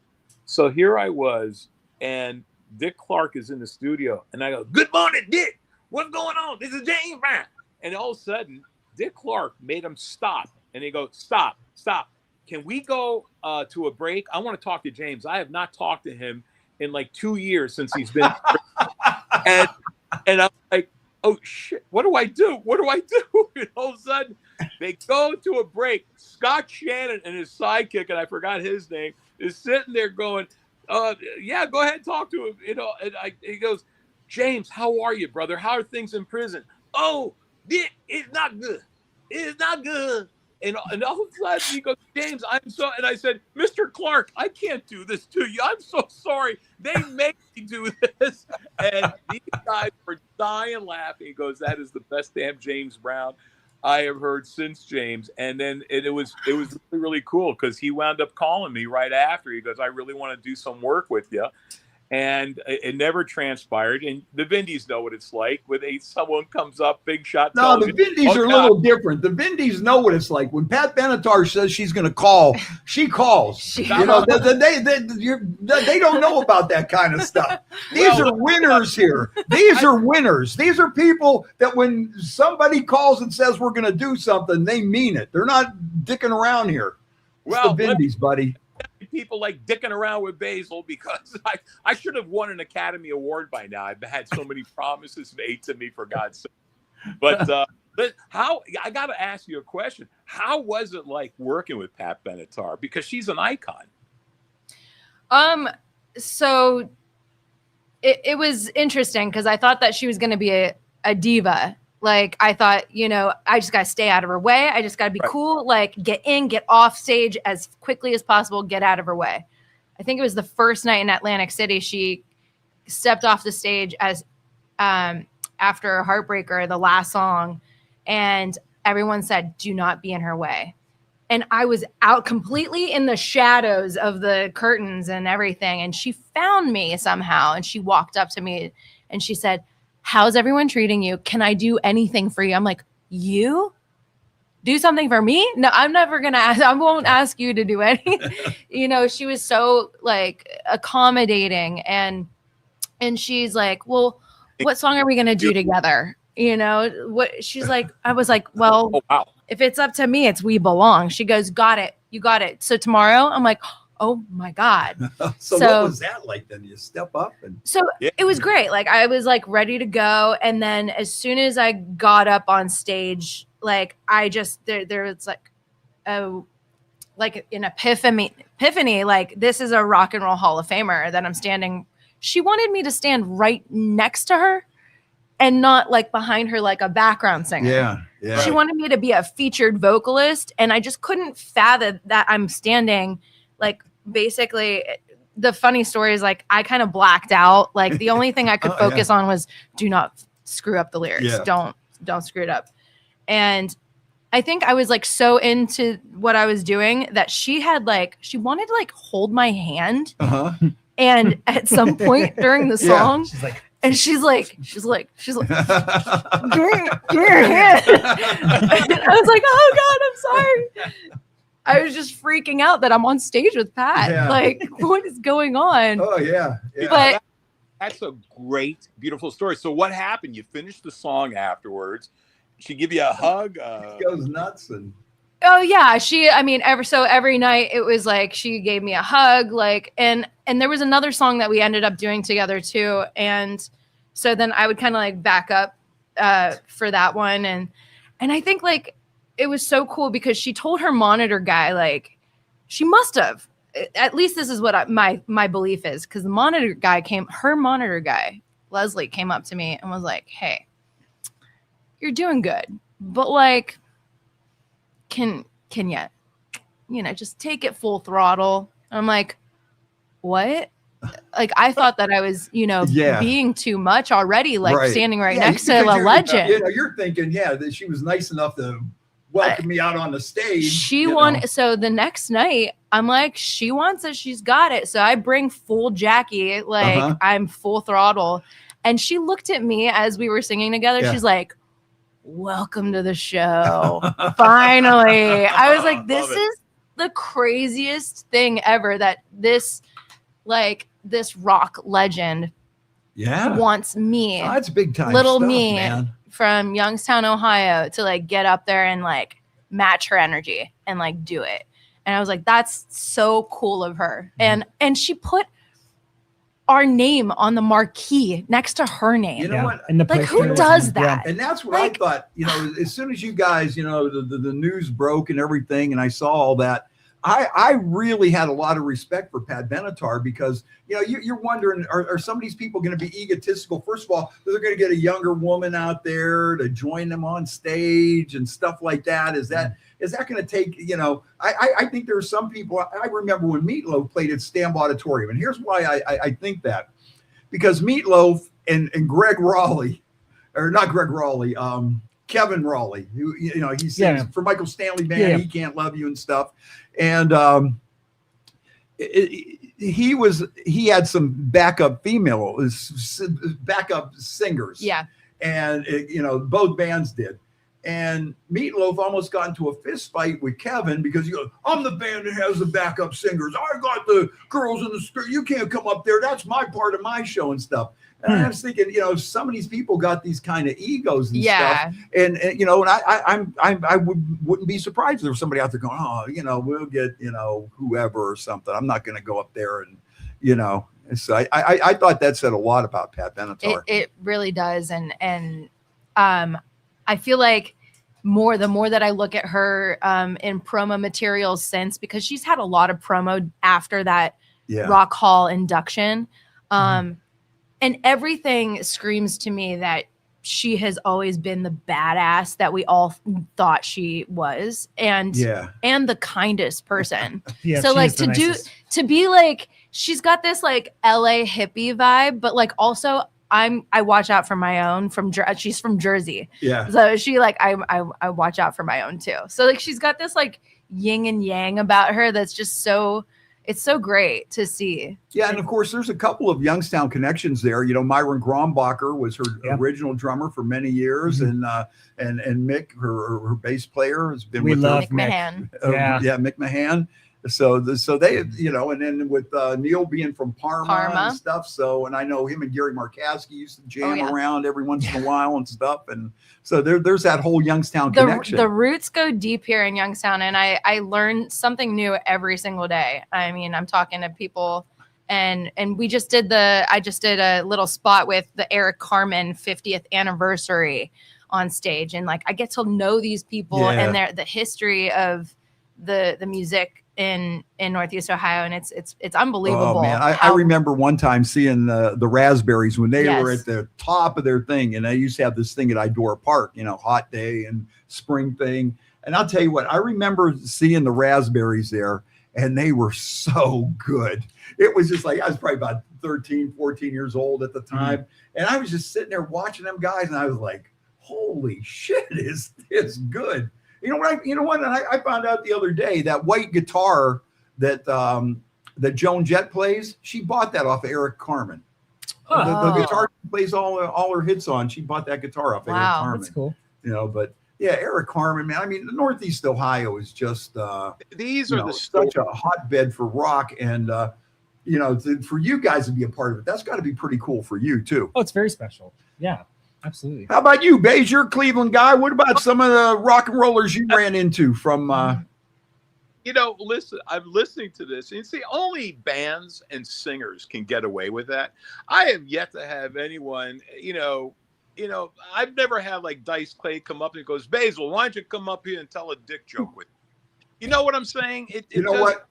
So here I was, and Dick Clark is in the studio, and I go, "Good morning, Dick. What's going on? This is James Brown." And all of a sudden, Dick Clark made him stop. And he goes, stop. Can we go to a break? I want to talk to James. I have not talked to him in like 2 years since he's been. and I'm like, oh, shit, what do I do? And all of a sudden, they go to a break. Scott Shannon and his sidekick, and I forgot his name, is sitting there going, yeah, go ahead and talk to him. He goes, "James, how are you, brother? How are things in prison?" "Oh, it's not good. It's not good." And all of a sudden he goes, "James, and I said, "Mr. Clark, I can't do this to you. I'm so sorry. They make me do this." And these guys were dying laughing. He goes, "That is the best damn James Brown I have heard since James." And then it was really, really cool, because he wound up calling me right after. He goes, "I really want to do some work with you." And it never transpired. And the Vindys know what it's like when someone comes up, big shot. No, the Vindys are a little different. The Vindys know what it's like. When Pat Benatar says she's going to call, she calls. They don't know about that kind of stuff. These are winners here. These are winners. These are people that when somebody calls and says we're going to do something, they mean it. They're not dicking around here. It's the Vindys, buddy. people like dicking around with Basile because I should have won an Academy Award by now. I've had so many promises made to me, for God's sake. But how, I got to ask you a question. How was it like working with Pat Benatar? Because she's an icon. So it was interesting because I thought that she was going to be a diva. Like, I thought, I just got to stay out of her way. I just got to be cool, like get in, get off stage as quickly as possible, get out of her way. I think it was the first night in Atlantic City, she stepped off the stage as after Heartbreaker, the last song, and everyone said, do not be in her way. And I was out completely in the shadows of the curtains and everything. And she found me somehow. And she walked up to me and she said, how's everyone treating you? Can I do anything for you? I'm like, you do something for me? No, I'm never going to ask. I won't ask you to do anything. She was so like accommodating. And she's like, well, what song are we going to do together? What she's like, I was like, well, Oh, wow. If it's up to me, it's We Belong. She goes, got it. You got it. So tomorrow, I'm like, oh my God. So what was that like then? You step up and It was great. Like, I was like ready to go. And then as soon as I got up on stage, like I just there was like an epiphany, like this is a rock and roll Hall of Famer that I'm standing. She wanted me to stand right next to her and not like behind her like a background singer. Yeah. She wanted me to be a featured vocalist, and I just couldn't fathom that I'm standing like basically. The funny story is like I kind of blacked out. Like the only thing I could focus on was do not screw up the lyrics. Yeah. Don't screw it up. And I think I was like so into what I was doing that she wanted to like hold my hand. And at some point during the song, she's like, give me your hand. And I was like, oh God, I'm sorry. I was just freaking out that I'm on stage with Pat. Yeah. Like, what is going on? Oh yeah. But That's a great, beautiful story. So what happened? You finished the song afterwards. She give you a hug? She goes nuts and oh yeah, every night it was like she gave me a hug, like, and there was another song that we ended up doing together too, and so then I would kind of like back up for that one, and I think like it was so cool because she told her monitor guy, like she must have, at least this is what my belief is, because her monitor guy Leslie came up to me and was like, hey, you're doing good, but like can you just take it full throttle. And I'm like, what? Like I thought that I was being too much already, like standing right next to a legend. You're thinking that she was nice enough to welcome me out on the stage. So the next night I'm like, she wants it, she's got it. So I bring full Jackie, like I'm full throttle, and she looked at me as we were singing together. She's like, welcome to the show. Finally. I was like, this is the craziest thing ever, that this rock legend wants me. Oh, that's big time little stuff, me, man. From Youngstown, Ohio, to like get up there and like match her energy and like do it. And I was like, that's so cool of her. And she put our name on the marquee next to her name. You know what? And like, who does that? And that's what I thought, as soon as you guys, the news broke and everything, and I saw all that, I really had a lot of respect for Pat Benatar, because, you're wondering, are some of these people going to be egotistical? First of all, they're going to get a younger woman out there to join them on stage and stuff like that. Is that going to take, I think there are some people. I remember when Meatloaf played at Stamp Auditorium, and here's why I think that, because Meatloaf and Greg Raleigh, or not Greg Raleigh, Kevin Raleigh, who, he sings for Michael Stanley Band, He Can't Love You and stuff. And he had some backup singers. Yeah. And both bands did. And Meatloaf almost got into a fist fight with Kevin because he goes, I'm the band that has the backup singers. I got the girls in the skirt. You can't come up there. That's my part of my show and stuff. And I was thinking, some of these people got these kind of egos and stuff. And I wouldn't be surprised if there was somebody out there going, we'll get, whoever or something. I'm not going to go up there and, So I thought that said a lot about Pat Benatar. It really does. And I feel like the more that I look at her in promo materials since, because she's had a lot of promo after that Rock Hall induction. And everything screams to me that she has always been the badass that we all thought she was, and the kindest person. So like to be like, she's got this like LA hippie vibe, but like also I watch out for my own she's from Jersey. Yeah. So she like, I watch out for my own too. So like, she's got this like yin and yang about her. That's just it's so great to see. Yeah. And of course there's a couple of Youngstown connections there. Myron Grombacher was her original drummer for many years. And Mick, her bass player, has been with Mick Mahan. Mick Mahan. So they, and then with Neil being from Parma and stuff. So, and I know him and Gary Markowski used to jam around every once in a while and stuff. And so there's that whole Youngstown connection. The roots go deep here in Youngstown, and I learn something new every single day. I mean, I'm talking to people, and I just did a little spot with the Eric Carmen 50th anniversary on stage, and like I get to know these people and the history of the music in Northeast Ohio, and it's unbelievable. Oh man, I remember one time seeing the Raspberries when they were at the top of their thing, and they used to have this thing at Idora Park, hot day and spring thing. And I'll tell you what, I remember seeing the Raspberries there, and they were so good. It was just like, I was probably about 13, 14 years old at the time, and I was just sitting there watching them guys, and I was like, holy shit, it's good. You know what? And I found out the other day that white guitar that Joan Jett plays, she bought that off of Eric Carmen. The guitar she plays all her hits on, she bought that guitar off of Eric Carmen. That's cool. But yeah, Eric Carmen, man. I mean, the Northeast Ohio is just such a hotbed for rock, and for you guys to be a part of it, that's got to be pretty cool for you too. Oh, it's very special. Yeah. Absolutely. How about you, Baze? You're a Cleveland guy. What about some of the rock and rollers you ran into from? Listen, I'm listening to this, and you see, only bands and singers can get away with that. I have yet to have anyone, I've never had like Dice Clay come up and goes, Basile, why don't you come up here and tell a dick joke with me? You know what I'm saying? What?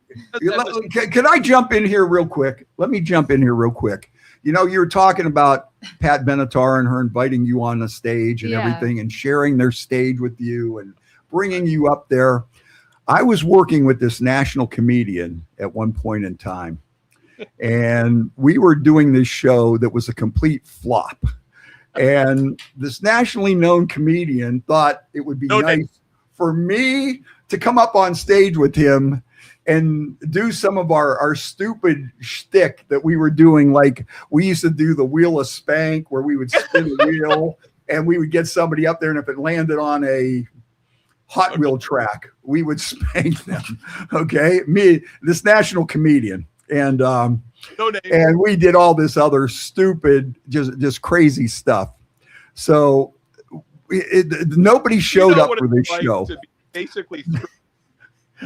Can I jump in here real quick? Let me jump in here real quick. You were talking about Pat Benatar and her inviting you on the stage and everything, and sharing their stage with you and bringing you up there. I was working with this national comedian at one point in time, and we were doing this show that was a complete flop. And this nationally known comedian thought it would be nice for me to come up on stage with him and do some of our stupid shtick that we were doing. Like we used to do the wheel of spank, where we would spin the wheel and we would get somebody up there, and if it landed on a Hot Wheel track, we would spank them. Okay. This national comedian. And we did all this other stupid, just crazy stuff. So nobody showed up for this show. Basically,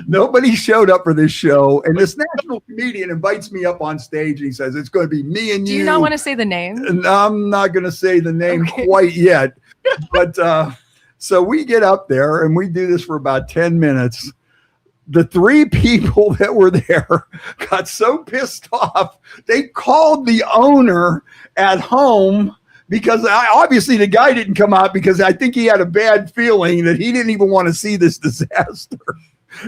nobody showed up for this show, and this national comedian invites me up on stage, and he says, it's going to be me and you. Do you not want to say the name? And I'm not going to say the name quite yet. But so we get up there, and we do this for about 10 minutes. The three people that were there got so pissed off, they called the owner at home, because obviously the guy didn't come out, because I think he had a bad feeling that he didn't even want to see this disaster.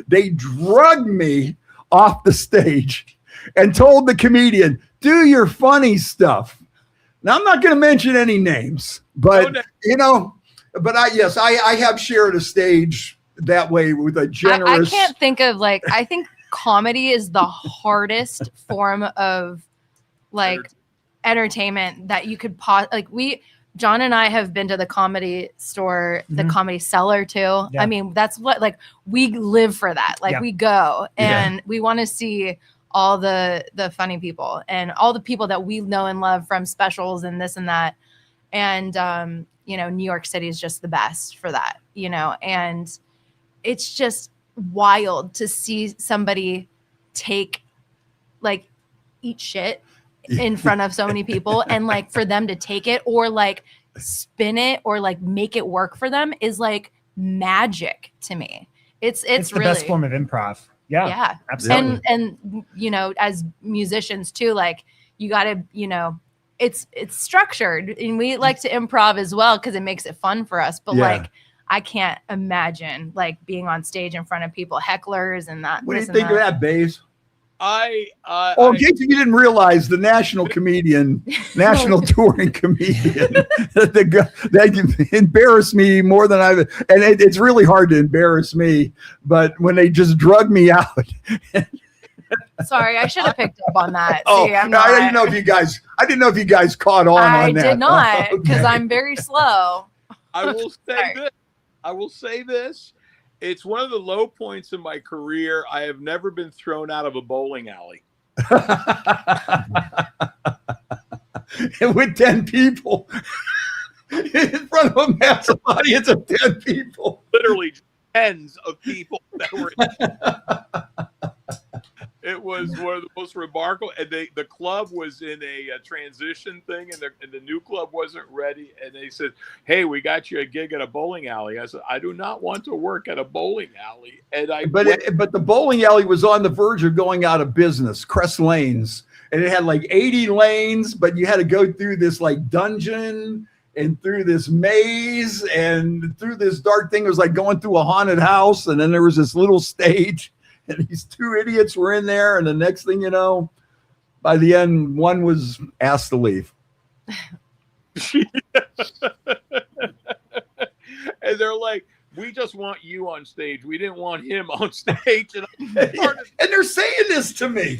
They drugged me off the stage and told the comedian, do your funny stuff. Now, I'm not going to mention any names, but, I have shared a stage that way with a generous. I can't think of I think comedy is the hardest form of entertainment that you could John and I have been to the Comedy Store, the Comedy Cellar too. Yeah. I mean, that's what, like, we live for that. Like, Yeah. we go and we want to see all the funny people and all the people that we know and love from specials and this and that. And, you know, New York City is just the best for that, you know, and it's just wild to see somebody eat shit in front of so many people, and like for them to take it or like spin it or like make it work for them is like magic to me. It's the really best form of improv. Yeah, absolutely. And you know, as musicians too, like you got to, you know, it's structured, and we like to improv as well because it makes it fun for us. But like, I can't imagine like being on stage in front of people, hecklers, and that. What do you think of that, Baze? In case you didn't realize, the national touring comedian, they embarrass me more than and it's really hard to embarrass me. But when they just drug me out. Sorry, I should have picked up on that. Oh, See, I didn't know if you guys caught on I that. did not, because I'm very slow. I will say this. It's one of the low points in my career. I have never been thrown out of a bowling alley. With 10 people. In front of a massive audience of 10 people. Literally tens of people that were It was one of the most remarkable, and the club was in a transition thing, and the new club wasn't ready, and they said, "Hey, we got you a gig at a bowling alley." I said, "I do not want to work at a bowling alley," and but the bowling alley was on the verge of going out of business, Crest Lanes, and it had like 80 lanes, but you had to go through this like dungeon and through this maze and through this dark thing. It was like going through a haunted house, and then there was this little stage. And these two idiots were in there, and the next thing you know, by the end, one was asked to leave. And they're like, "We just want you on stage. We didn't want him on stage." And they're saying this to me.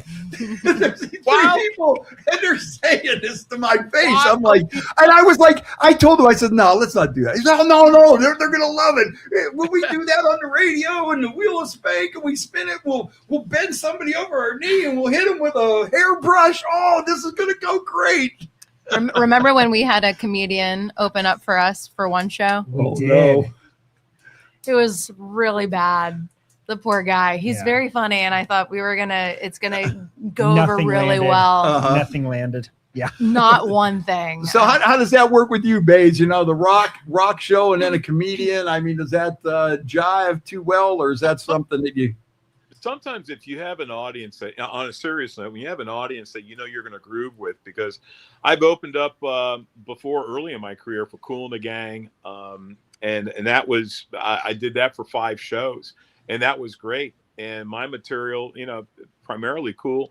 Wow. People, and they're saying this to my face. Wow. I'm like, and I was like, I told them, I said, "No, let's not do that." He said, no, they're going to love it. When we do that on the radio and the wheel of spank and we spin it, we'll bend somebody over our knee and we'll hit them with a hairbrush. Oh, this is going to go great. Remember when we had a comedian open up for us for one show? Oh, no. It was really bad. The poor guy. He's very funny, and I thought it's gonna go over really well. Nothing landed. Yeah. Not one thing. So how does that work with you, Baze? You know, the rock show and then a comedian. I mean, does that jive too well, or is that something that you? Sometimes if you have an audience that, on a serious note, when you have an audience that you know you're going to groove with, because I've opened up before early in my career for Kool and the Gang, and that was I did that for 5 shows, and that was great. And my material, you know, primarily Kool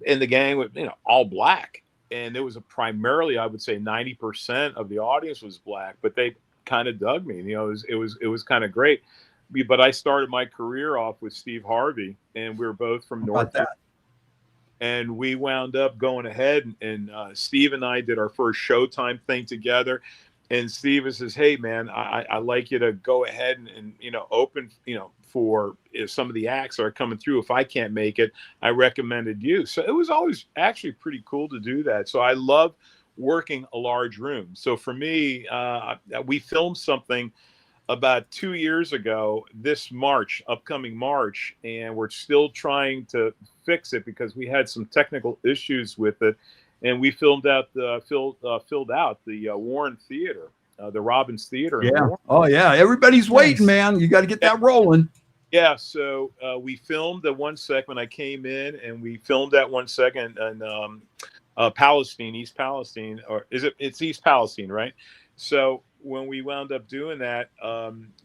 and the Gang, with, you know, all black, and it was primarily, I would say 90% of the audience was black, but they kind of dug me. You know, it was kind of great. But I started my career off with Steve Harvey, and we were both from North. And we wound up going ahead, and Steve and I did our first Showtime thing together. And Steve says, "Hey, man, I like you to go ahead and you know, open, you know, for if some of the acts are coming through. If I can't make it, I recommended you." So it was always actually pretty cool to do that. So I love working a large room. So for me, we filmed something about 2 years ago, this upcoming March, and we're still trying to fix it because we had some technical issues with it, and we filled out the Warren Theater, the Robbins Theater. Yeah. Oh yeah, everybody's waiting, man. You got to get that rolling. Yeah. So we filmed the one segment. I came in and we filmed that one second in Palestine, East Palestine, or it's East Palestine, right? So when we wound up doing that,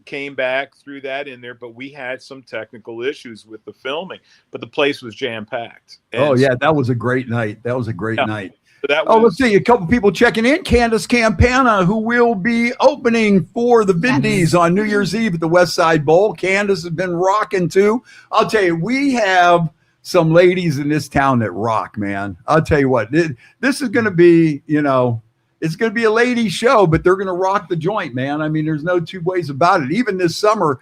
came back, threw that in there, but we had some technical issues with the filming, but the place was jam-packed. Oh yeah, that was a great night. That was a great night. So let's see, a couple people checking in. Candace Campana, who will be opening for the Vindys on New Year's Eve at the Westside Bowl. Candace has been rocking too. I'll tell you, we have some ladies in this town that rock, man. I'll tell you what, this is going to be, you know, It's going to be a ladies show, but they're going to rock the joint, man. I mean, there's no two ways about it. Even this summer,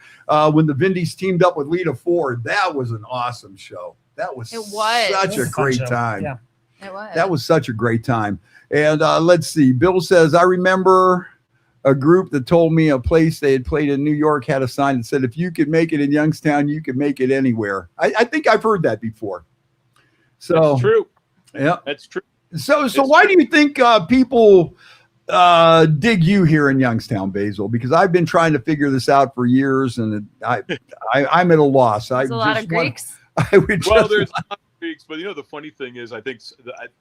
when the Vindys teamed up with Lita Ford, that was an awesome show. That was such a great time. Yeah. It was. That was such a great time. And let's see. Bill says, I remember a group that told me a place they had played in New York had a sign that said, if you could make it in Youngstown, you can make it anywhere. I think I've heard that before. So That's true. Yeah, that's true. So why do you think people dig you here in Youngstown, Basile? Because I've been trying to figure this out for years, and I'm at a loss. There's a lot of Greeks. Well, there's a lot of Greeks, but the funny thing is, I think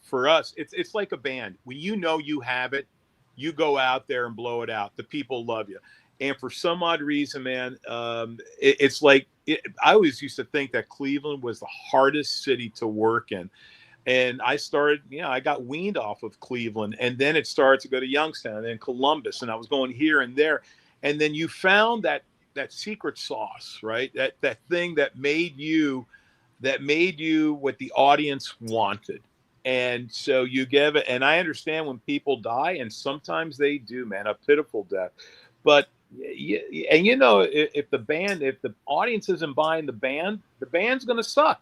for us, it's like a band. When you have it, you go out there and blow it out. The people love you. And for some odd reason, man, it's like I always used to think that Cleveland was the hardest city to work in. And I started, I got weaned off of Cleveland. And then it started to go to Youngstown and Columbus. And I was going here and there. And then you found that secret sauce, right? That thing that made you what the audience wanted. And so you give it. And I understand when people die, and sometimes they do, man, a pitiful death. But if the audience isn't buying the band's going to suck.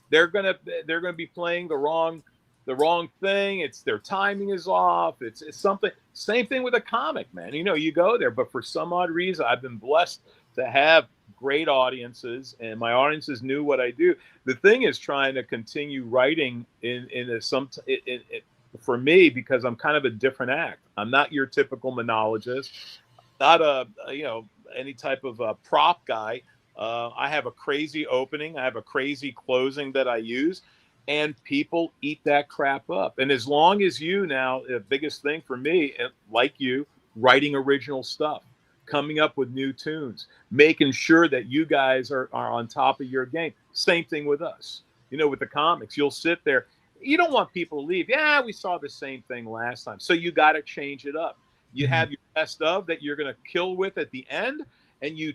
They're going to be playing the wrong thing. It's their timing is off. It's something. Same thing with a comic, man. You go there, but for some odd reason, I've been blessed to have great audiences, and my audiences knew what I do. The thing is trying to continue writing for me, because I'm kind of a different act. I'm not your typical monologist. Not any type of prop guy. I have a crazy opening. I have a crazy closing that I use, and people eat that crap up. And as long as the biggest thing for me, like you, writing original stuff, coming up with new tunes, making sure that you guys are on top of your game. Same thing with us. With the comics, you'll sit there. You don't want people to leave. Yeah, we saw the same thing last time. So you got to change it up. You have your best of that you're going to kill with at the end, and you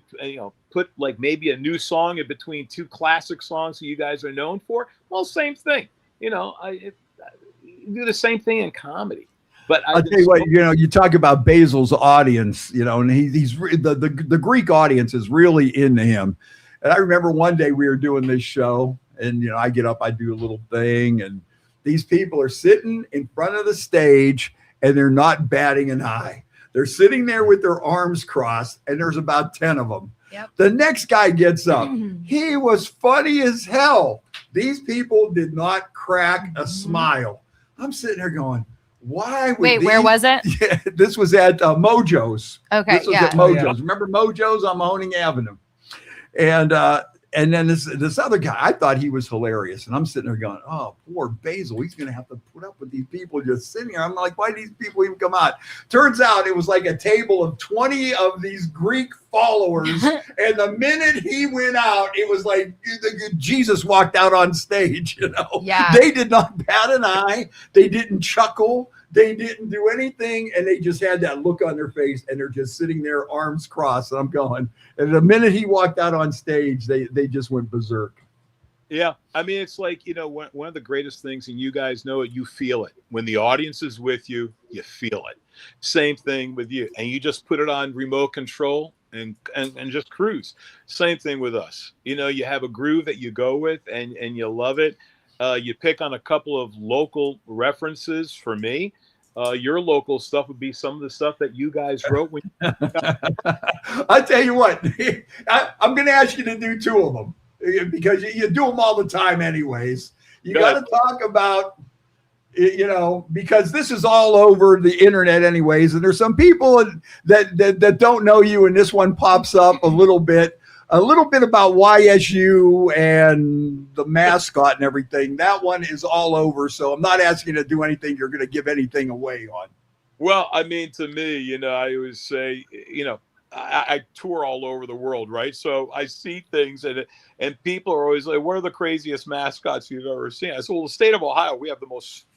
put like maybe a new song in between two classic songs that you guys are known for. Well, same thing. You do the same thing in comedy. But I'll tell you what, you talk about Basile's audience, and he's the Greek audience is really into him. And I remember one day we were doing this show, and I get up, I do a little thing, and these people are sitting in front of the stage, and they're not batting an eye. They're sitting there with their arms crossed, and there's about 10 of them. Yep. The next guy gets up. He was funny as hell. These people did not crack a smile. I'm sitting there going, why would where was it? Yeah, this was at Mojo's. Okay, this was at Mojo's. Remember Mojo's on Mahoning Avenue? And then this other guy, I thought he was hilarious. And I'm sitting there going, oh, poor Basile. He's going to have to put up with these people just sitting here. I'm like, why do these people even come out? Turns out it was like a table of 20 of these Greek followers. And the minute he went out, it was like Jesus walked out on stage, Yeah. They did not bat an eye. They didn't chuckle. They didn't do anything, and they just had that look on their face, and they're just sitting there, arms crossed. And I'm going. And the minute he walked out on stage, they just went berserk. Yeah, I mean, it's like one of the greatest things, and you guys know it. You feel it when the audience is with you. You feel it. Same thing with you, and you just put it on remote control and just cruise. Same thing with us. You have a groove that you go with, and you love it. You pick on a couple of local references. For me, your local stuff would be some of the stuff that you guys wrote. I tell you what, I'm going to ask you to do 2 of them because you do them all the time anyways. You got to talk about, because this is all over the internet anyways. And there's some people that don't know you. And this one pops up a little bit about YSU and the mascot and everything. That one is all over. So I'm not asking you to do anything you're going to give anything away on. Well, I mean, to me, I always say, I tour all over the world, right? So I see things and people are always like, what are the craziest mascots you've ever seen? I said, well, the state of Ohio, we have the most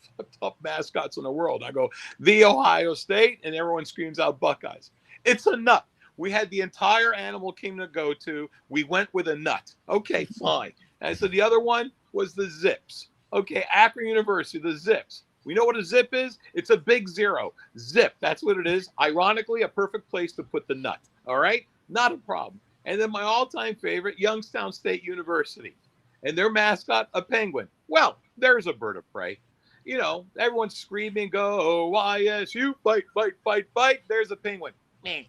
tough mascots in the world. I go, the Ohio State, and everyone screams out Buckeyes. It's a nut. We had the entire animal kingdom to go to. We went with a nut. Okay, fine. And so the other one was the Zips. Okay, Akron University, the Zips. We know what a zip is? It's a big zero. Zip, that's what it is. Ironically, a perfect place to put the nut. All right? Not a problem. And then my all-time favorite, Youngstown State University. And their mascot, a penguin. Well, there's a bird of prey. You know, everyone's screaming, go YSU, fight, fight, fight, fight. There's a penguin. Man,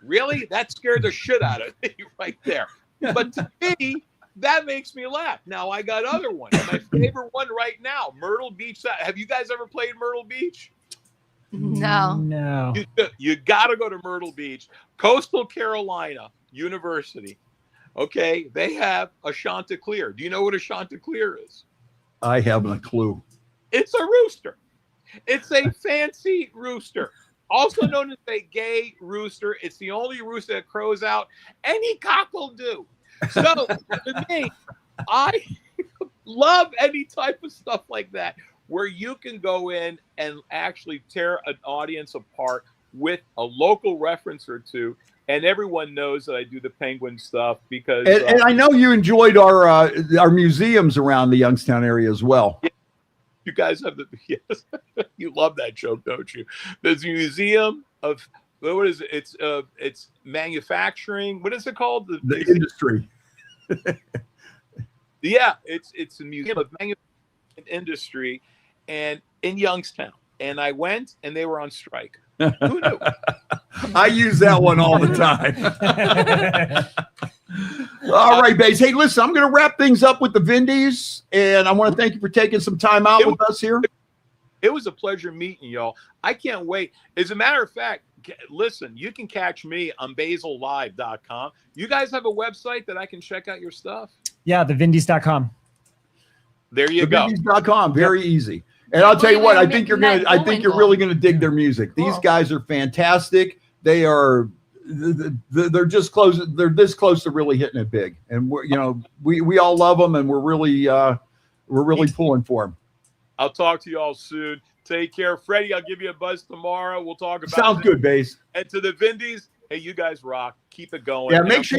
really? That scared the shit out of me right there. But to me, that makes me laugh. Now, I got other ones. My favorite one right now, Myrtle Beach. Have you guys ever played Myrtle Beach? No. You got to go to Myrtle Beach. Coastal Carolina University. Okay, they have a Chanticleer. Do you know what a Chanticleer is? I haven't a clue. It's a rooster. It's a fancy rooster, also known as a gay rooster. It's the only rooster that crows out any cock will do. So to me, I love any type of stuff like that where you can go in and actually tear an audience apart with a local reference or two. And everyone knows that I do the penguin stuff because. And I know you enjoyed our museums around the Youngstown area as well. You guys have yes, you love that joke, don't you? There's a museum of what is it? It's manufacturing. What is it called? The industry. Yeah, it's a museum of manufacturing industry, and in Youngstown. And I went, and they were on strike. Who knew? I use that one all the time. All right, Baze. Hey, listen, I'm going to wrap things up with the Vindys, and I want to thank you for taking some time out with us here. It was a pleasure meeting y'all. I can't wait. As a matter of fact, listen, you can catch me on basilelive.com. You guys have a website that I can check out your stuff? Yeah, thevindys.com. There you go. Vindys.com. Very easy. And I'll tell you what, I think you're really gonna dig their music. These guys are fantastic. They are they're just close. They're this close to really hitting it big. And we all love them, and we're really pulling for them. I'll talk to you all soon. Take care, Freddie. I'll give you a buzz tomorrow. We'll talk about Sounds good, Baze. And to the Vindys, hey, you guys rock. Keep it going. Yeah, make sure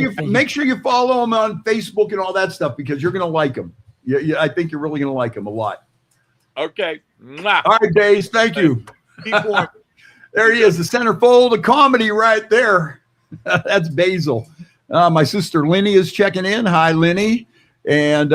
you follow them on Facebook and all that stuff because you're gonna like them. Yeah, I think you're really gonna like them a lot. Okay. Mwah. All right, Baze. Thank you. Keep warm. There he is, the centerfold of comedy right there. That's Basile. My sister Lenny is checking in. Hi, Lenny. And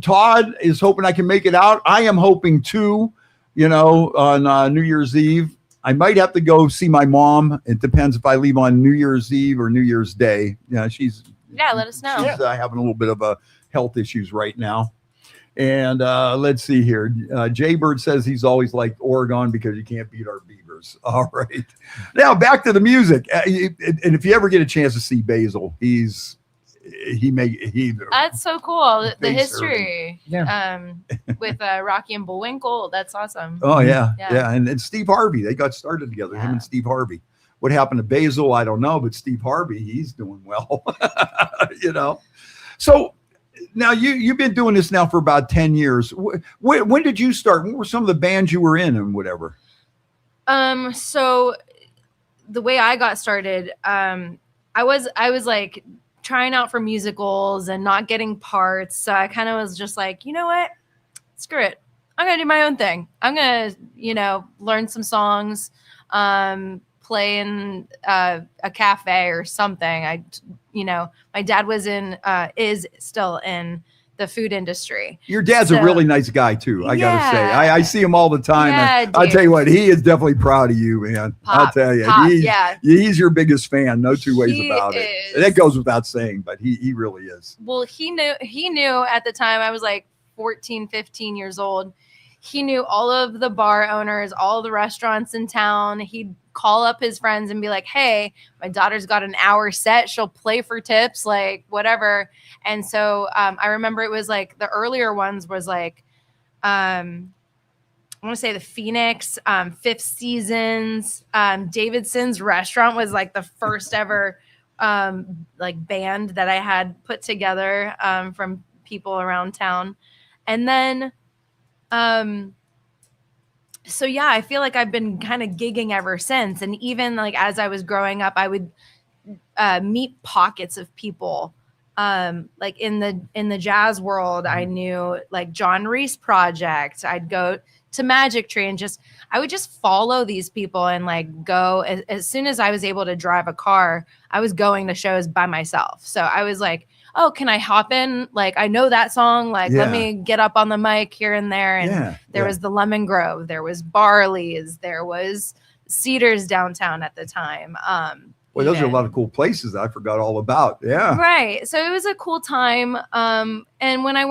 Todd is hoping I can make it out. I am hoping too, on New Year's Eve. I might have to go see my mom. It depends if I leave on New Year's Eve or New Year's Day. Let us know. She's having a little bit of health issues right now. And let's see here. Jaybird says he's always liked Oregon because you can't beat our Beavers. All right. Now back to the music. And if you ever get a chance to see Basile, that's so cool. The history. Yeah. With Rocky and Bullwinkle. That's awesome. Oh yeah. And Steve Harvey. They got started together. Him and Steve Harvey. What happened to Basile, I don't know, but Steve Harvey, he's doing well. So now you've been doing this now for about 10 years. When did you start? What were some of the bands you were in and whatever? So the way I got started, I was like trying out for musicals and not getting parts. So I kind of was just like, you know what? Screw it. I'm going to do my own thing. I'm going to, learn some songs, play in a cafe or something. My dad is still in the food industry. Your dad's a really nice guy too. I gotta say, I see him all the time. Yeah, I'll tell you what, he is definitely proud of you, man. I'll tell you, he's your biggest fan. No two ways about it. That goes without saying, but he really is. Well, he knew at the time I was like 14, 15 years old. He knew all of the bar owners, all the restaurants in town. He'd call up his friends and be like, hey, my daughter's got an hour set. She'll play for tips, like whatever. And so I remember it was like the earlier ones was like, I want to say the Phoenix, Fifth Seasons, Davidson's Restaurant was like the first ever like band that I had put together from people around town. And then so yeah, I feel like I've been kind of gigging ever since. And even like as I was growing up, I would meet pockets of people. Like in the jazz world, I knew like John Reese Project. I'd go to Magic Tree, and I would just follow these people and like go as soon as I was able to drive a car, I was going to shows by myself. So I was like, oh, can I hop in? Like, I know that song. Like, let me get up on the mic here and there. And there was the Lemon Grove, there was Barley's, there was Cedars downtown at the time. Well, those are a lot of cool places I forgot all about. Yeah. Right. So it was a cool time. And when I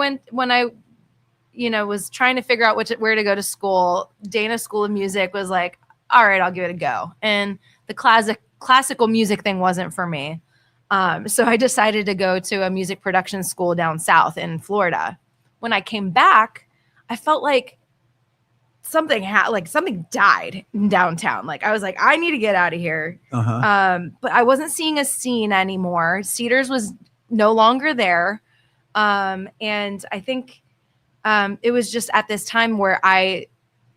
was trying to figure out where to go to school, Dana School of Music was like, all right, I'll give it a go. And the classical music thing wasn't for me. So I decided to go to a music production school down south in Florida. When I came back, I felt like something died in downtown. Like I was like, I need to get out of here. But I wasn't seeing a scene anymore. Cedars was no longer there. And I think it was just at this time where I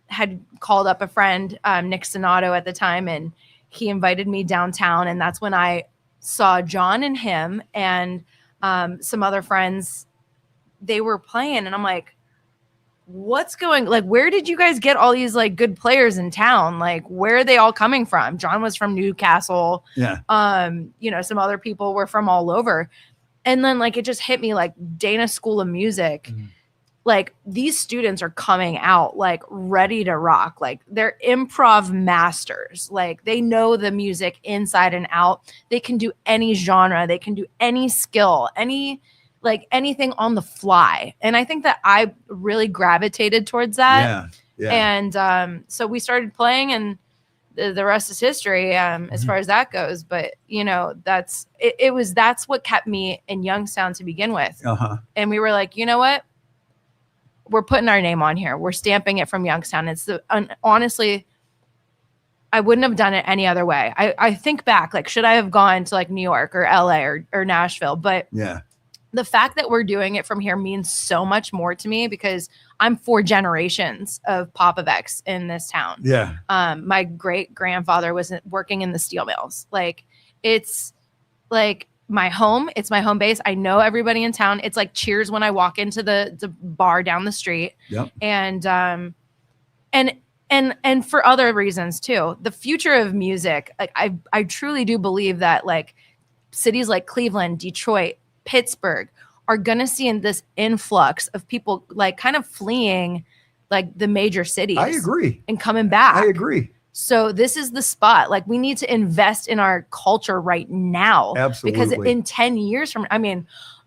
had called up a friend, Nick Sonato at the time, and he invited me downtown. And that's when I saw John and him and some other friends. They were playing, and I'm like, what's going, like, where did you guys get all these like good players in town? Like, where are they all coming from? John was from Newcastle. Some other people were from all over. And then like it just hit me, like, Dana School of Music, like these students are coming out like ready to rock. Like they're improv masters. Like they know the music inside and out. They can do any genre. They can do any skill, anything on the fly. And I think that I really gravitated towards that. And so we started playing, and the rest is history as far as that goes. But that's what kept me in Youngstown to begin with. And we were like, you know what? We're putting our name on here. We're stamping it from Youngstown. Honestly, I wouldn't have done it any other way. I think back, like, should I have gone to like New York or LA or Nashville? But the fact that we're doing it from here means so much more to me, because I'm 4 generations of Popovecs in this town. My great grandfather was working in the steel mills. Like, it's like my home. It's my home base. I know everybody in town. It's like Cheers when I walk into the bar down the street. And for other reasons too. The future of music, like I truly do believe that like cities like Cleveland, Detroit, Pittsburgh are going to see in this influx of people like kind of fleeing like the major cities. I agree. And coming back. I agree. So this is the spot. Like we need to invest in our culture right now. Absolutely. Because in 10 years from,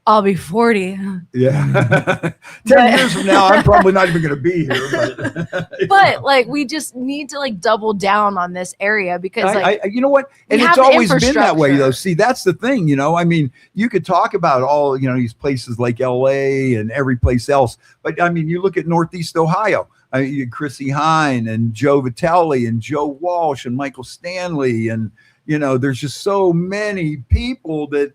I'll be 40. 10 years from now, I'm probably not even going to be here. But like, we just need to like double down on this area, because like, you know what? And it's always been that way though. See, that's the thing, you could talk about all, these places like LA and every place else. But you look at Northeast Ohio, Chrissy Hine and Joe Vitale and Joe Walsh and Michael Stanley. And, there's just so many people that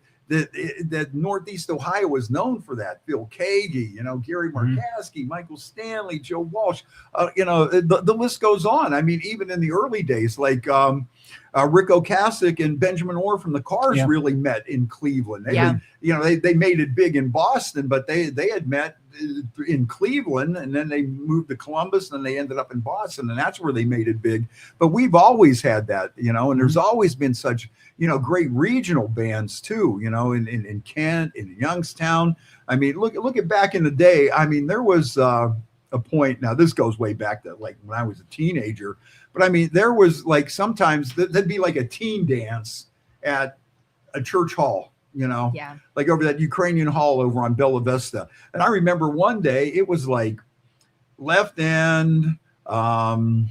Northeast Ohio was known for that. Phil Kagi, Gary Markowski, Michael Stanley, Joe Walsh, the list goes on. Even in the early days, like Rick Ocasek and Benjamin Orr from the Cars really met in Cleveland. They made it big in Boston, but they had met in Cleveland, and then they moved to Columbus, and then they ended up in Boston, and that's where they made it big. But we've always had that, and there's always been such, great regional bands too, in Kent, in Youngstown. Look at back in the day. There was a point, now this goes way back to like when I was a teenager, but there was like sometimes there'd be like a teen dance at a church hall, like over that Ukrainian hall over on Bella Vista. And I remember one day it was like Left End, Puba.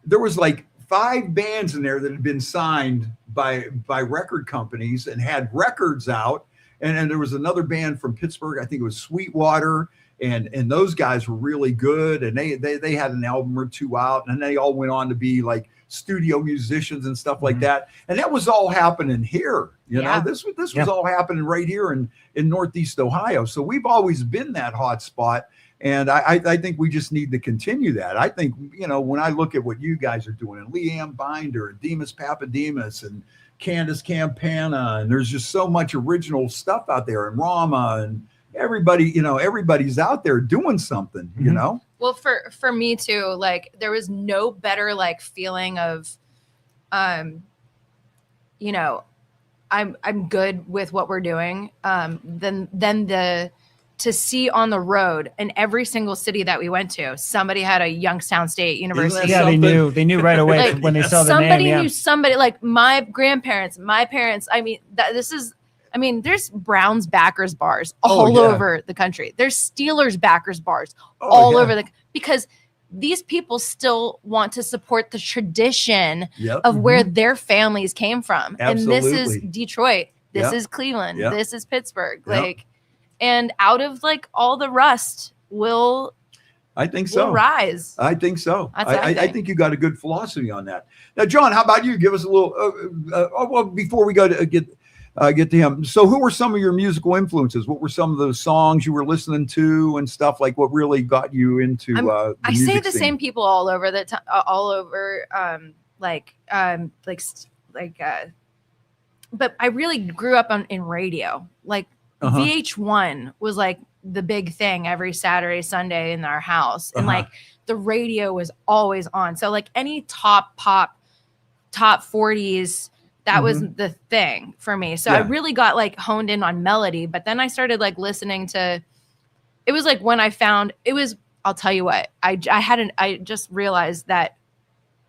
There was like 5 bands in there that had been signed by record companies and had records out. And there was another band from Pittsburgh, I think it was Sweetwater, and those guys were really good. And they had an album or 2 out, and they all went on to be like studio musicians and stuff like that. And that was all happening here. This was all happening right here in Northeast Ohio. So we've always been that hot spot. And I think we just need to continue that. I think, when I look at what you guys are doing, and Leanne Binder and Demas Papademas and Candace Campana, and there's just so much original stuff out there, and Rama, and everybody's out there doing something, you know? Well, for me too, like there was no better like feeling of, you know, I'm good with what we're doing. Than to see on the road in every single city that we went to, somebody had a Youngstown State University. Yeah, they knew right away Like, when they saw the somebody name. knew somebody, like my grandparents, my parents. I mean, there's Browns backers bars all over the country. There's Steelers backers bars all over because these people still want to support the tradition of where their families came from. Absolutely. And this is Detroit. This is Cleveland. This is Pittsburgh. And out of like all the rust will rise. I think so. I think you got a good philosophy on that. Now, John, how about you? Give us a little. Well, before we go to get to him. So, who were some of your musical influences? What were some of those songs you were listening to and stuff? Like, what really got you into? I say the same people all over all over. But I really grew up in radio. Like VH1 was like the big thing every Saturday, Sunday in our house, and like the radio was always on. So like any top pop, top 40s. That was the thing for me. So I really got like honed in on melody, but then I started like listening to, it was like when I found, I'll tell you what, I just realized that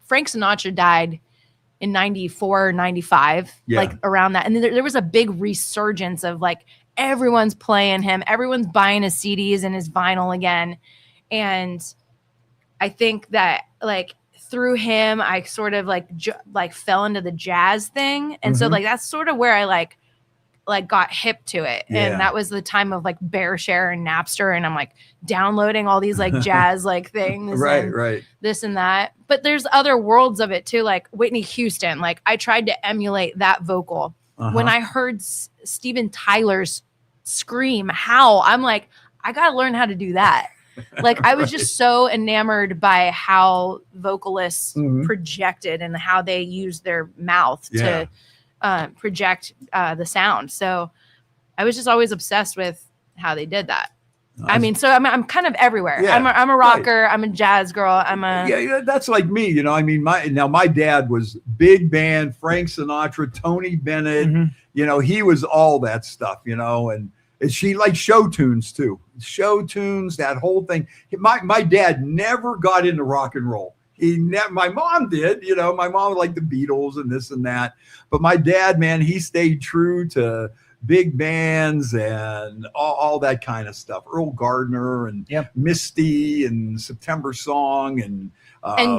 Frank Sinatra died in 94, 95, like around that. And then there was a big resurgence of like, everyone's playing him, everyone's buying his CDs and his vinyl again. And I think that like, through him, I sort of like fell into the jazz thing. And so like, that's sort of where I like got hip to it. And that was the time of like BearShare and Napster. And I'm like downloading all these like jazz like things. Right. This and that. But there's other worlds of it too. Like Whitney Houston, like I tried to emulate that vocal. When I heard Steven Tyler's scream, howl, I'm like, I got to learn how to do that. Like I was just so enamored by how vocalists projected and how they use their mouth to project the sound. So I was just always obsessed with how they did that. I mean, so I'm kind of everywhere. Yeah, I'm a rocker. Right. I'm a jazz girl. That's like me. You know, I mean, my dad was big band, Frank Sinatra, Tony Bennett. You know, he was all that stuff. You know, and she liked show tunes too. Show tunes, that whole thing. My dad never got into rock and roll. My mom did. You know, my mom liked the Beatles and this and that. But my dad, man, he stayed true to big bands and all that kind of stuff. Earl Gardner and Misty and September Song and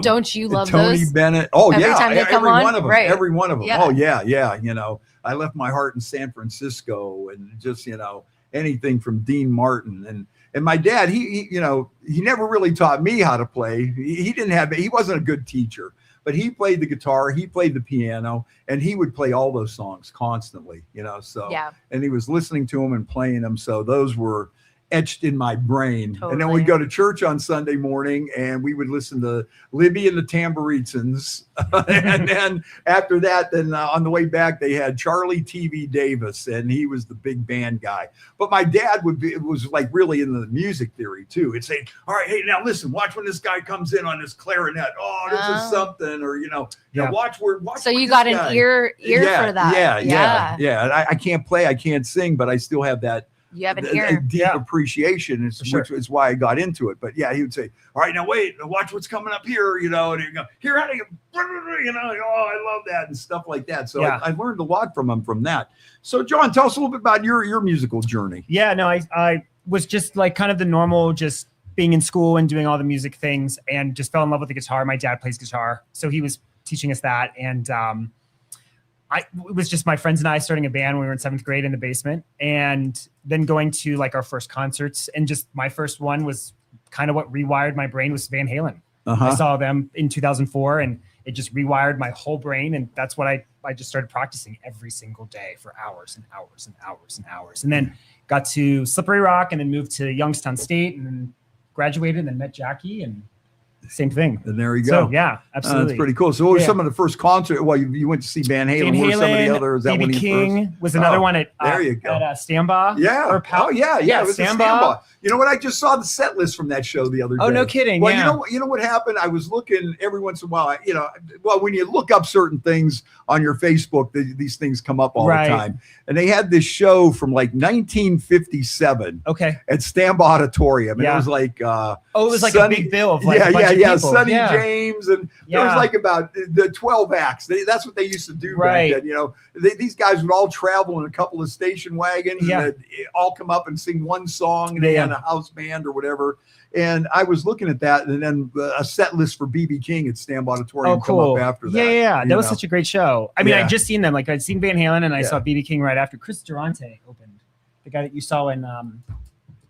don't you love Tony those? Bennett? Oh every time they come on? One of them. Right. Every one of them. Yeah. Oh yeah. You know, I left my heart in San Francisco and just, you know, anything from Dean Martin and my dad, he never really taught me how to play. He wasn't a good teacher, but he played the guitar, he played the piano, and he would play all those songs constantly, you know, so, and he was listening to them and playing them. So those were etched in my brain. Totally. And then we'd go to church on Sunday morning and we would listen to Libby and the Tambouritsons. And then after that, on the way back, they had Charlie TV Davis and he was the big band guy. But my dad was like really into the music theory too. He'd say, all right, hey, now listen, watch when this guy comes in on this clarinet. Oh, this is something, or, you know, watch. So you got an ear for that. Yeah. I can't play, I can't sing, but I still have that. You have an ear. Deep appreciation, which is why I got into it. But yeah, he would say, all right, now wait, watch what's coming up here, you know, and he'd go, here, how do you know, oh, I love that and stuff like that. So I learned a lot from him from that. So John, tell us a little bit about your musical journey. Yeah, no, I was just like kind of the normal, just being in school and doing all the music things and just fell in love with the guitar. My dad plays guitar, so he was teaching us that. And it was just my friends and I starting a band when we were in 7th grade in the basement, and then going to like our first concerts. And just my first one was kind of what rewired my brain was Van Halen. I saw them in 2004 and it just rewired my whole brain. And that's what I just started practicing every single day for hours and hours and hours and hours. And then got to Slippery Rock and then moved to Youngstown State and then graduated and then met Jackie. And same thing. And there you go. So yeah, absolutely. That's pretty cool. So what were some of the first concerts? Well, you went to see Van Halen. What were some of the other? Is that BB when you King first? was another one at there you go. at Stamba. Yeah. Or Oh yeah. It was Stamba. You know what? I just saw the set list from that show the other day. Oh, no kidding. Well, yeah. you know what happened? I was looking every once in a while. When you look up certain things on your Facebook, these things come up all the time. And they had this show from like 1957. Okay. At Stamba Auditorium. And it was like it was like a big bill of like a bunch of people. Sonny James, and there was like about the 12 acts. That's what they used to do back then. These guys would all travel in a couple of station wagons and they'd all come up and sing one song, and they had a house band or whatever. And I was looking at that, and then a set list for BB King at Stamba Auditorium come up after that. Yeah. That was such a great show. I mean, I'd just seen them. Like I'd seen Van Halen, and I saw BB King right after. Chris Durante opened, the guy that you saw in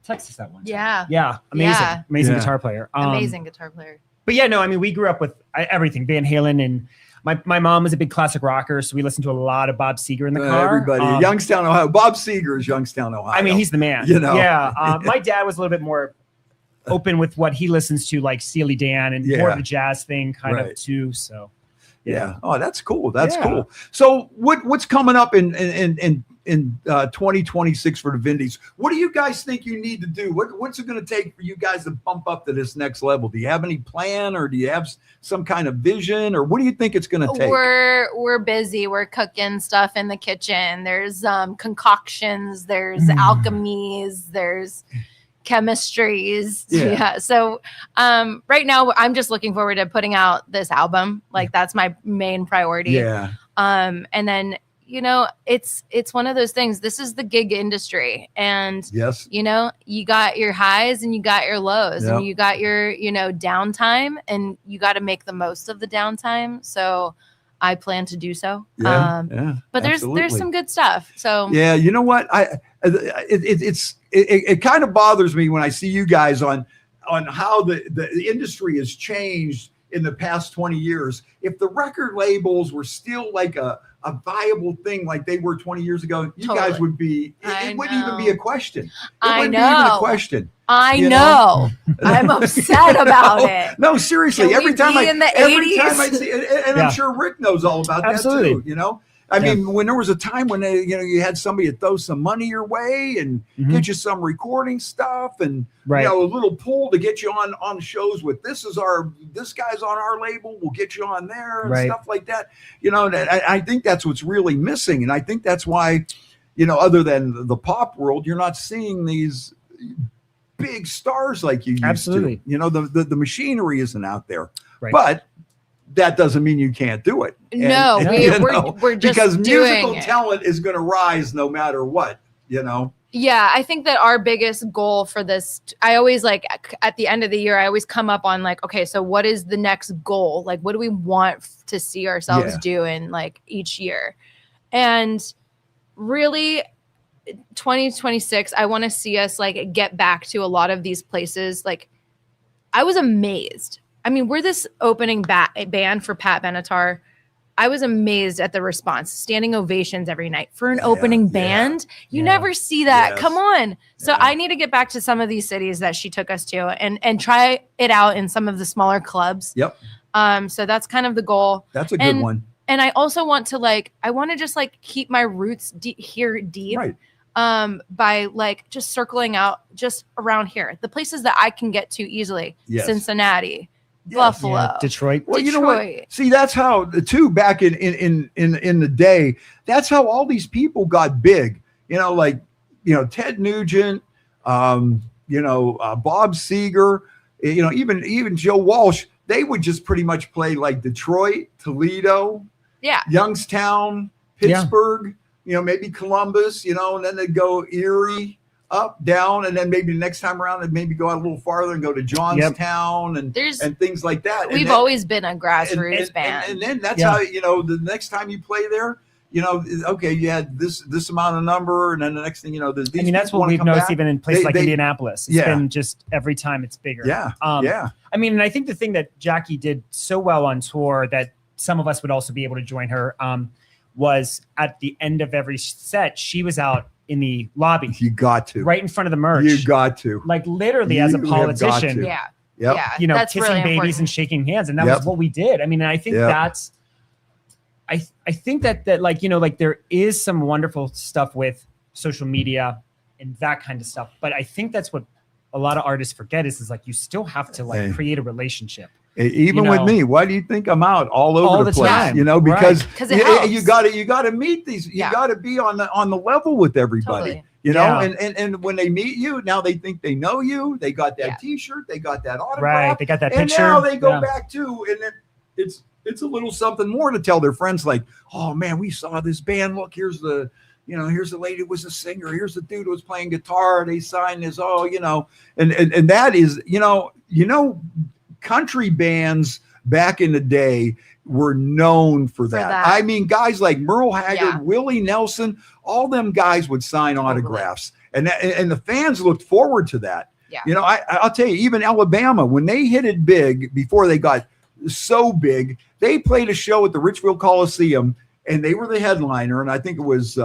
Texas that one time. Yeah. Amazing guitar player. Amazing guitar player. But yeah, no, I mean, we grew up with everything, Van Halen, and my mom was a big classic rocker, so we listened to a lot of Bob Seger in the car. Everybody, Youngstown, Ohio. Bob Seger is Youngstown, Ohio. I mean, he's the man. Yeah. My dad was a little bit more open with what he listens to, like Steely Dan and more of the jazz thing kind of too. So yeah. Oh, that's cool. That's cool. So what's coming up in 2026 for the Vindys? What do you guys think you need to do? What's it going to take for you guys to bump up to this next level? Do you have any plan, or do you have some kind of vision, or what do you think it's going to take? We're busy. We're cooking stuff in the kitchen. There's concoctions. There's alchemies. There's chemistries. So right now I'm just looking forward to putting out this album. Like that's my main priority. And then it's one of those things. This is the gig industry, and you got your highs and you got your lows, and you got your downtime, and you got to make the most of the downtime. So I plan to do so. But there's some good stuff. So you know what, it kind of bothers me when I see you guys on how the industry has changed in the past 20 years. If the record labels were still like a viable thing like they were 20 years ago, you guys would be, it wouldn't even be a question. It wouldn't be even a question. I know. I'm upset about it. No, seriously. Every time I see it, and Yeah. I'm sure Rick knows all about that too, you know? I mean, when there was a time when you had somebody to throw some money your way and get you some recording stuff and a little pull to get you on shows with this guy's on our label, we'll get you on there and stuff like that. I think that's what's really missing, and I think that's why, other than the pop world, you're not seeing these big stars like you used to. The machinery isn't out there, but that doesn't mean you can't do it. No, we're just because doing musical talent is going to rise no matter what, Yeah, I think that our biggest goal for this, I always at the end of the year, I always come up on okay, so what is the next goal? Like, what do we want to see ourselves do in each year? And really 2026, I want to see us get back to a lot of these places. I was amazed. I mean, we're this opening band for Pat Benatar. I was amazed at the response. Standing ovations every night for an opening band. You never see that. Come on. So I need to get back to some of these cities that she took us to and try it out in some of the smaller clubs. Yep. So that's kind of the goal. That's a good one. And I also want to I want to just keep my roots here deep. Right. By just circling out just around here, the places that I can get to easily. Cincinnati. Buffalo, Detroit. Well, you know what? See, that's how back in the day. That's how all these people got big. Ted Nugent, Bob Seger, even Joe Walsh. They would just pretty much play Detroit, Toledo, Youngstown, Pittsburgh. Maybe Columbus. And then they'd go Erie. Up, down, and then maybe the next time around, they'd maybe go out a little farther and go to Johnstown and things like that. We've always been a grassroots band. And then that's how, the next time you play there, okay, you had this amount of number, and then the next thing, that's what we've noticed even in places like Indianapolis. It's been just every time it's bigger. I mean, and I think the thing that Jackie did so well on tour that some of us would also be able to join her was at the end of every set, she was out in the lobby. You got to. Right in front of the merch. You got to. Literally as a politician. Yep. Yeah, you know, that's kissing really babies important. and shaking hands. And that Yep. was what we did. I mean, and I think Yep. that's, I think that like, you know, like there is some wonderful stuff with social media and that kind of stuff. But I think that's what a lot of artists forget is like, you still have to like Hey. create a relationship. Even You with know, me, why do you think I'm out all over all the the place? time. You know, because Right. 'Cause it helps. you got to meet these. You Yeah. got to be on the level with everybody. Totally. You know, Yeah. and when they meet you, now they think they know you. They got that Yeah. T-shirt, they got that autograph, Right. They got that and picture. now they go Yeah. back to, and it's a little something more to tell their friends, like, oh man, we saw this band. Look, here's the lady who was a singer. Here's the dude who was playing guitar. They signed this. Oh, you know, and that is, you know, country bands back in the day were known for that. I mean, guys like Merle Haggard, Yeah. Willie Nelson, all them guys would sign autographs, and the fans looked forward to that. Yeah. You know, I'll tell you, even Alabama, when they hit it big before they got so big, they played a show at the Richfield Coliseum, and they were the headliner. And I think it was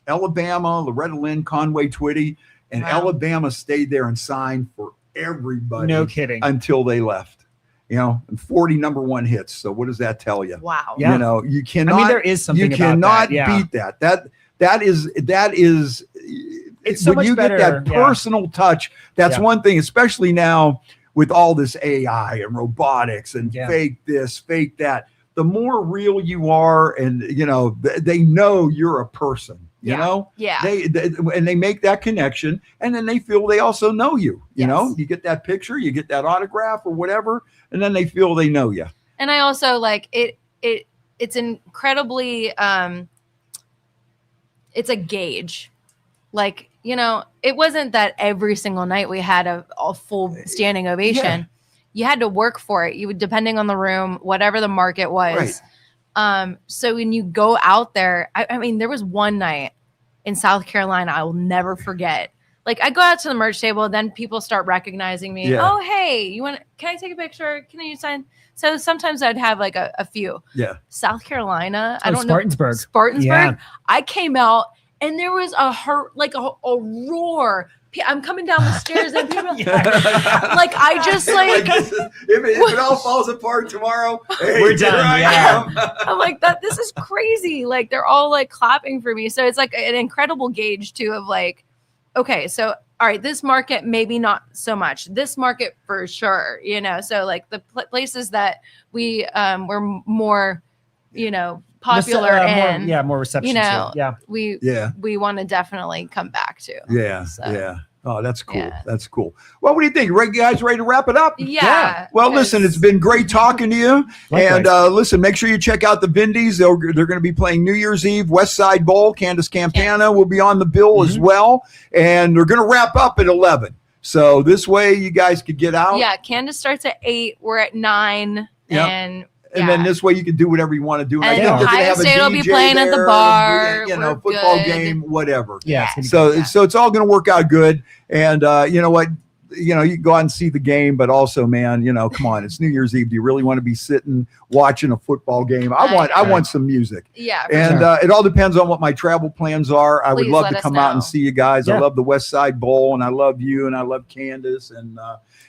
Alabama, Loretta Lynn, Conway Twitty, and Wow. Alabama stayed there and signed for everybody No kidding. until they left. You know, and 40 number one hits. So what does that tell you? Wow. Yeah. You know, you cannot. I mean, there is something you about cannot that. Yeah. beat that. That is. It's so when much you better, get that yeah. personal touch. That's Yeah. one thing, especially now with all this AI and robotics and Yeah. fake this, fake that. The more real you are, and you know, they know you're a person. You Yeah. know, Yeah. they make that connection, and then they feel they also know you. You Yes. know, you get that picture, you get that autograph or whatever, and then they feel they know you. And I also like it. It's incredibly. It's a gauge. Like, you know, it wasn't that every single night we had a full standing ovation. Yeah. You had to work for it. You would, depending on the room, whatever the market was. So when you go out there, I mean, there was one night in South Carolina I will never forget. Like, I go out to the merch table, then people start recognizing me. Yeah. Oh, hey, can I take a picture? Can you sign? So sometimes I'd have like a few. Yeah. South Carolina, I Oh, don't know. Spartansburg. Spartansburg. Yeah. I came out and there was a roar. I'm coming down the stairs and people like I just like if it all falls apart tomorrow, hey, We're done, here I yeah. am. I'm like that. This is crazy. Like they're all like clapping for me. So it's like an incredible gauge too of like, okay, so all right, this market maybe not so much. This market for sure, you know. So like the places that we were more, you know, popular in, more reception. you know, to. Yeah. we want to definitely come back to. Yeah. So, Yeah. Oh, that's cool. Yeah. That's cool. Well, what do you think? You guys ready to wrap it up? Yeah. Well, listen, it's been great talking to you. Likewise. And listen, make sure you check out the Vindys. They're going to be playing New Year's Eve, Westside Bowl. Candace Campana will be on the bill as well. And they're going to wrap up at 11. So this way you guys could get out. Yeah, Candace starts at 8. We're at 9. Yep. And then this way you can do whatever you want to do. And I think Ohio they're gonna have a State will be DJ playing at the there, bar. You know, We're football good. game, whatever. Yeah. It's gonna be So it's all going to work out good. And you know what? You know, you can go out and see the game, but also, man, you know, come on, it's New Year's Eve. Do you really want to be sitting watching a football game? I want some music. Yeah. And sure. it all depends on what my travel plans are. I would Please love let to us come out and know. see you guys. I Yeah. love the Westside Bowl, and I love you, and I love Candace, and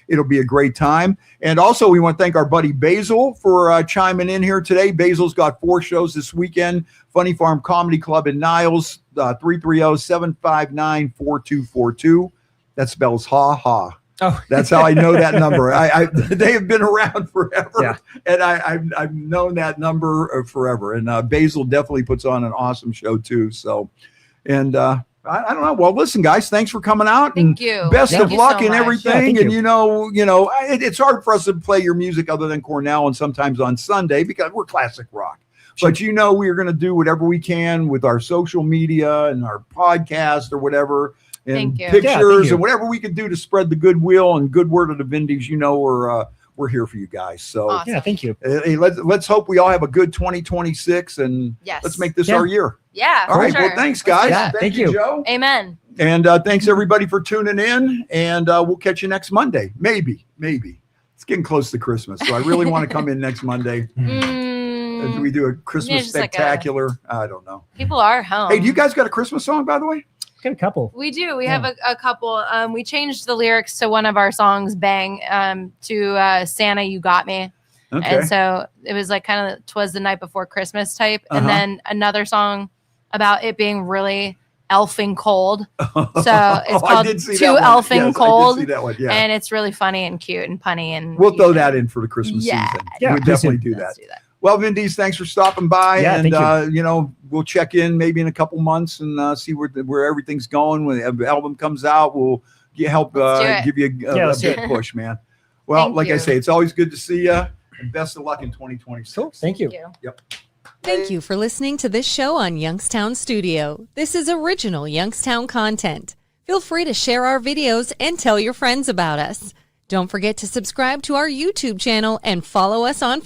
it'll be a great time. And also, we want to thank our buddy Basile for chiming in here today. Basile's got 4 shows this weekend. Funny Farm Comedy Club in Niles, 330-759-4242. That spells ha. Oh, That's how I know that number. They have been around forever, Yeah. and I've known that number forever. And Basile definitely puts on an awesome show too. So, and I don't know. Well, listen, guys, thanks for coming out. Thank and you. Best Thank of you luck so and much. everything. Yeah, thank and you. it's hard for us to play your music other than Cornell and sometimes on Sunday because we're classic rock. But we are going to do whatever we can with our social media and our podcast or whatever. And Thank you. pictures Yeah, thank you. and whatever we can do to spread the goodwill and good word of the Vindys. You know, we're here for you guys. So Awesome. yeah. Thank you. hey, let's hope we all have a good 2026, and Yes. let's make this Yeah. our year. Yeah. All for right. sure. Well, thanks, guys. Yeah, thank you. Joe. Amen. And thanks everybody for tuning in. And we'll catch you next Monday. Maybe. It's getting close to Christmas, so I really want to come in next Monday. Do we do a Christmas just like spectacular? I don't know. people are home. Hey, do you guys got a Christmas song, by the way? Got a couple. We do. We have a couple. We changed the lyrics to one of our songs, "Bang," to "Santa, You Got Me." Okay. And so it was like kind of "'Twas the Night Before Christmas" type. And then another song about it being really elfing cold. So it's called "Too Elfing Cold." I did see that one. Yeah. And it's really funny and cute and punny. And we'll throw that in for the Christmas season. Yeah, We'll definitely do Let's that. do that. Well, Vindys, thanks for stopping by. Yeah, and, thank we'll check in maybe in a couple months and see where everything's going. When the album comes out, we'll help give you a big push, man. Well, Thank like I you. say, it's always good to see you. And best of luck in 2026. Cool. Thank you. Yep. Thank you for listening to this show on Youngstown Studio. This is original Youngstown content. Feel free to share our videos and tell your friends about us. Don't forget to subscribe to our YouTube channel and follow us on Facebook.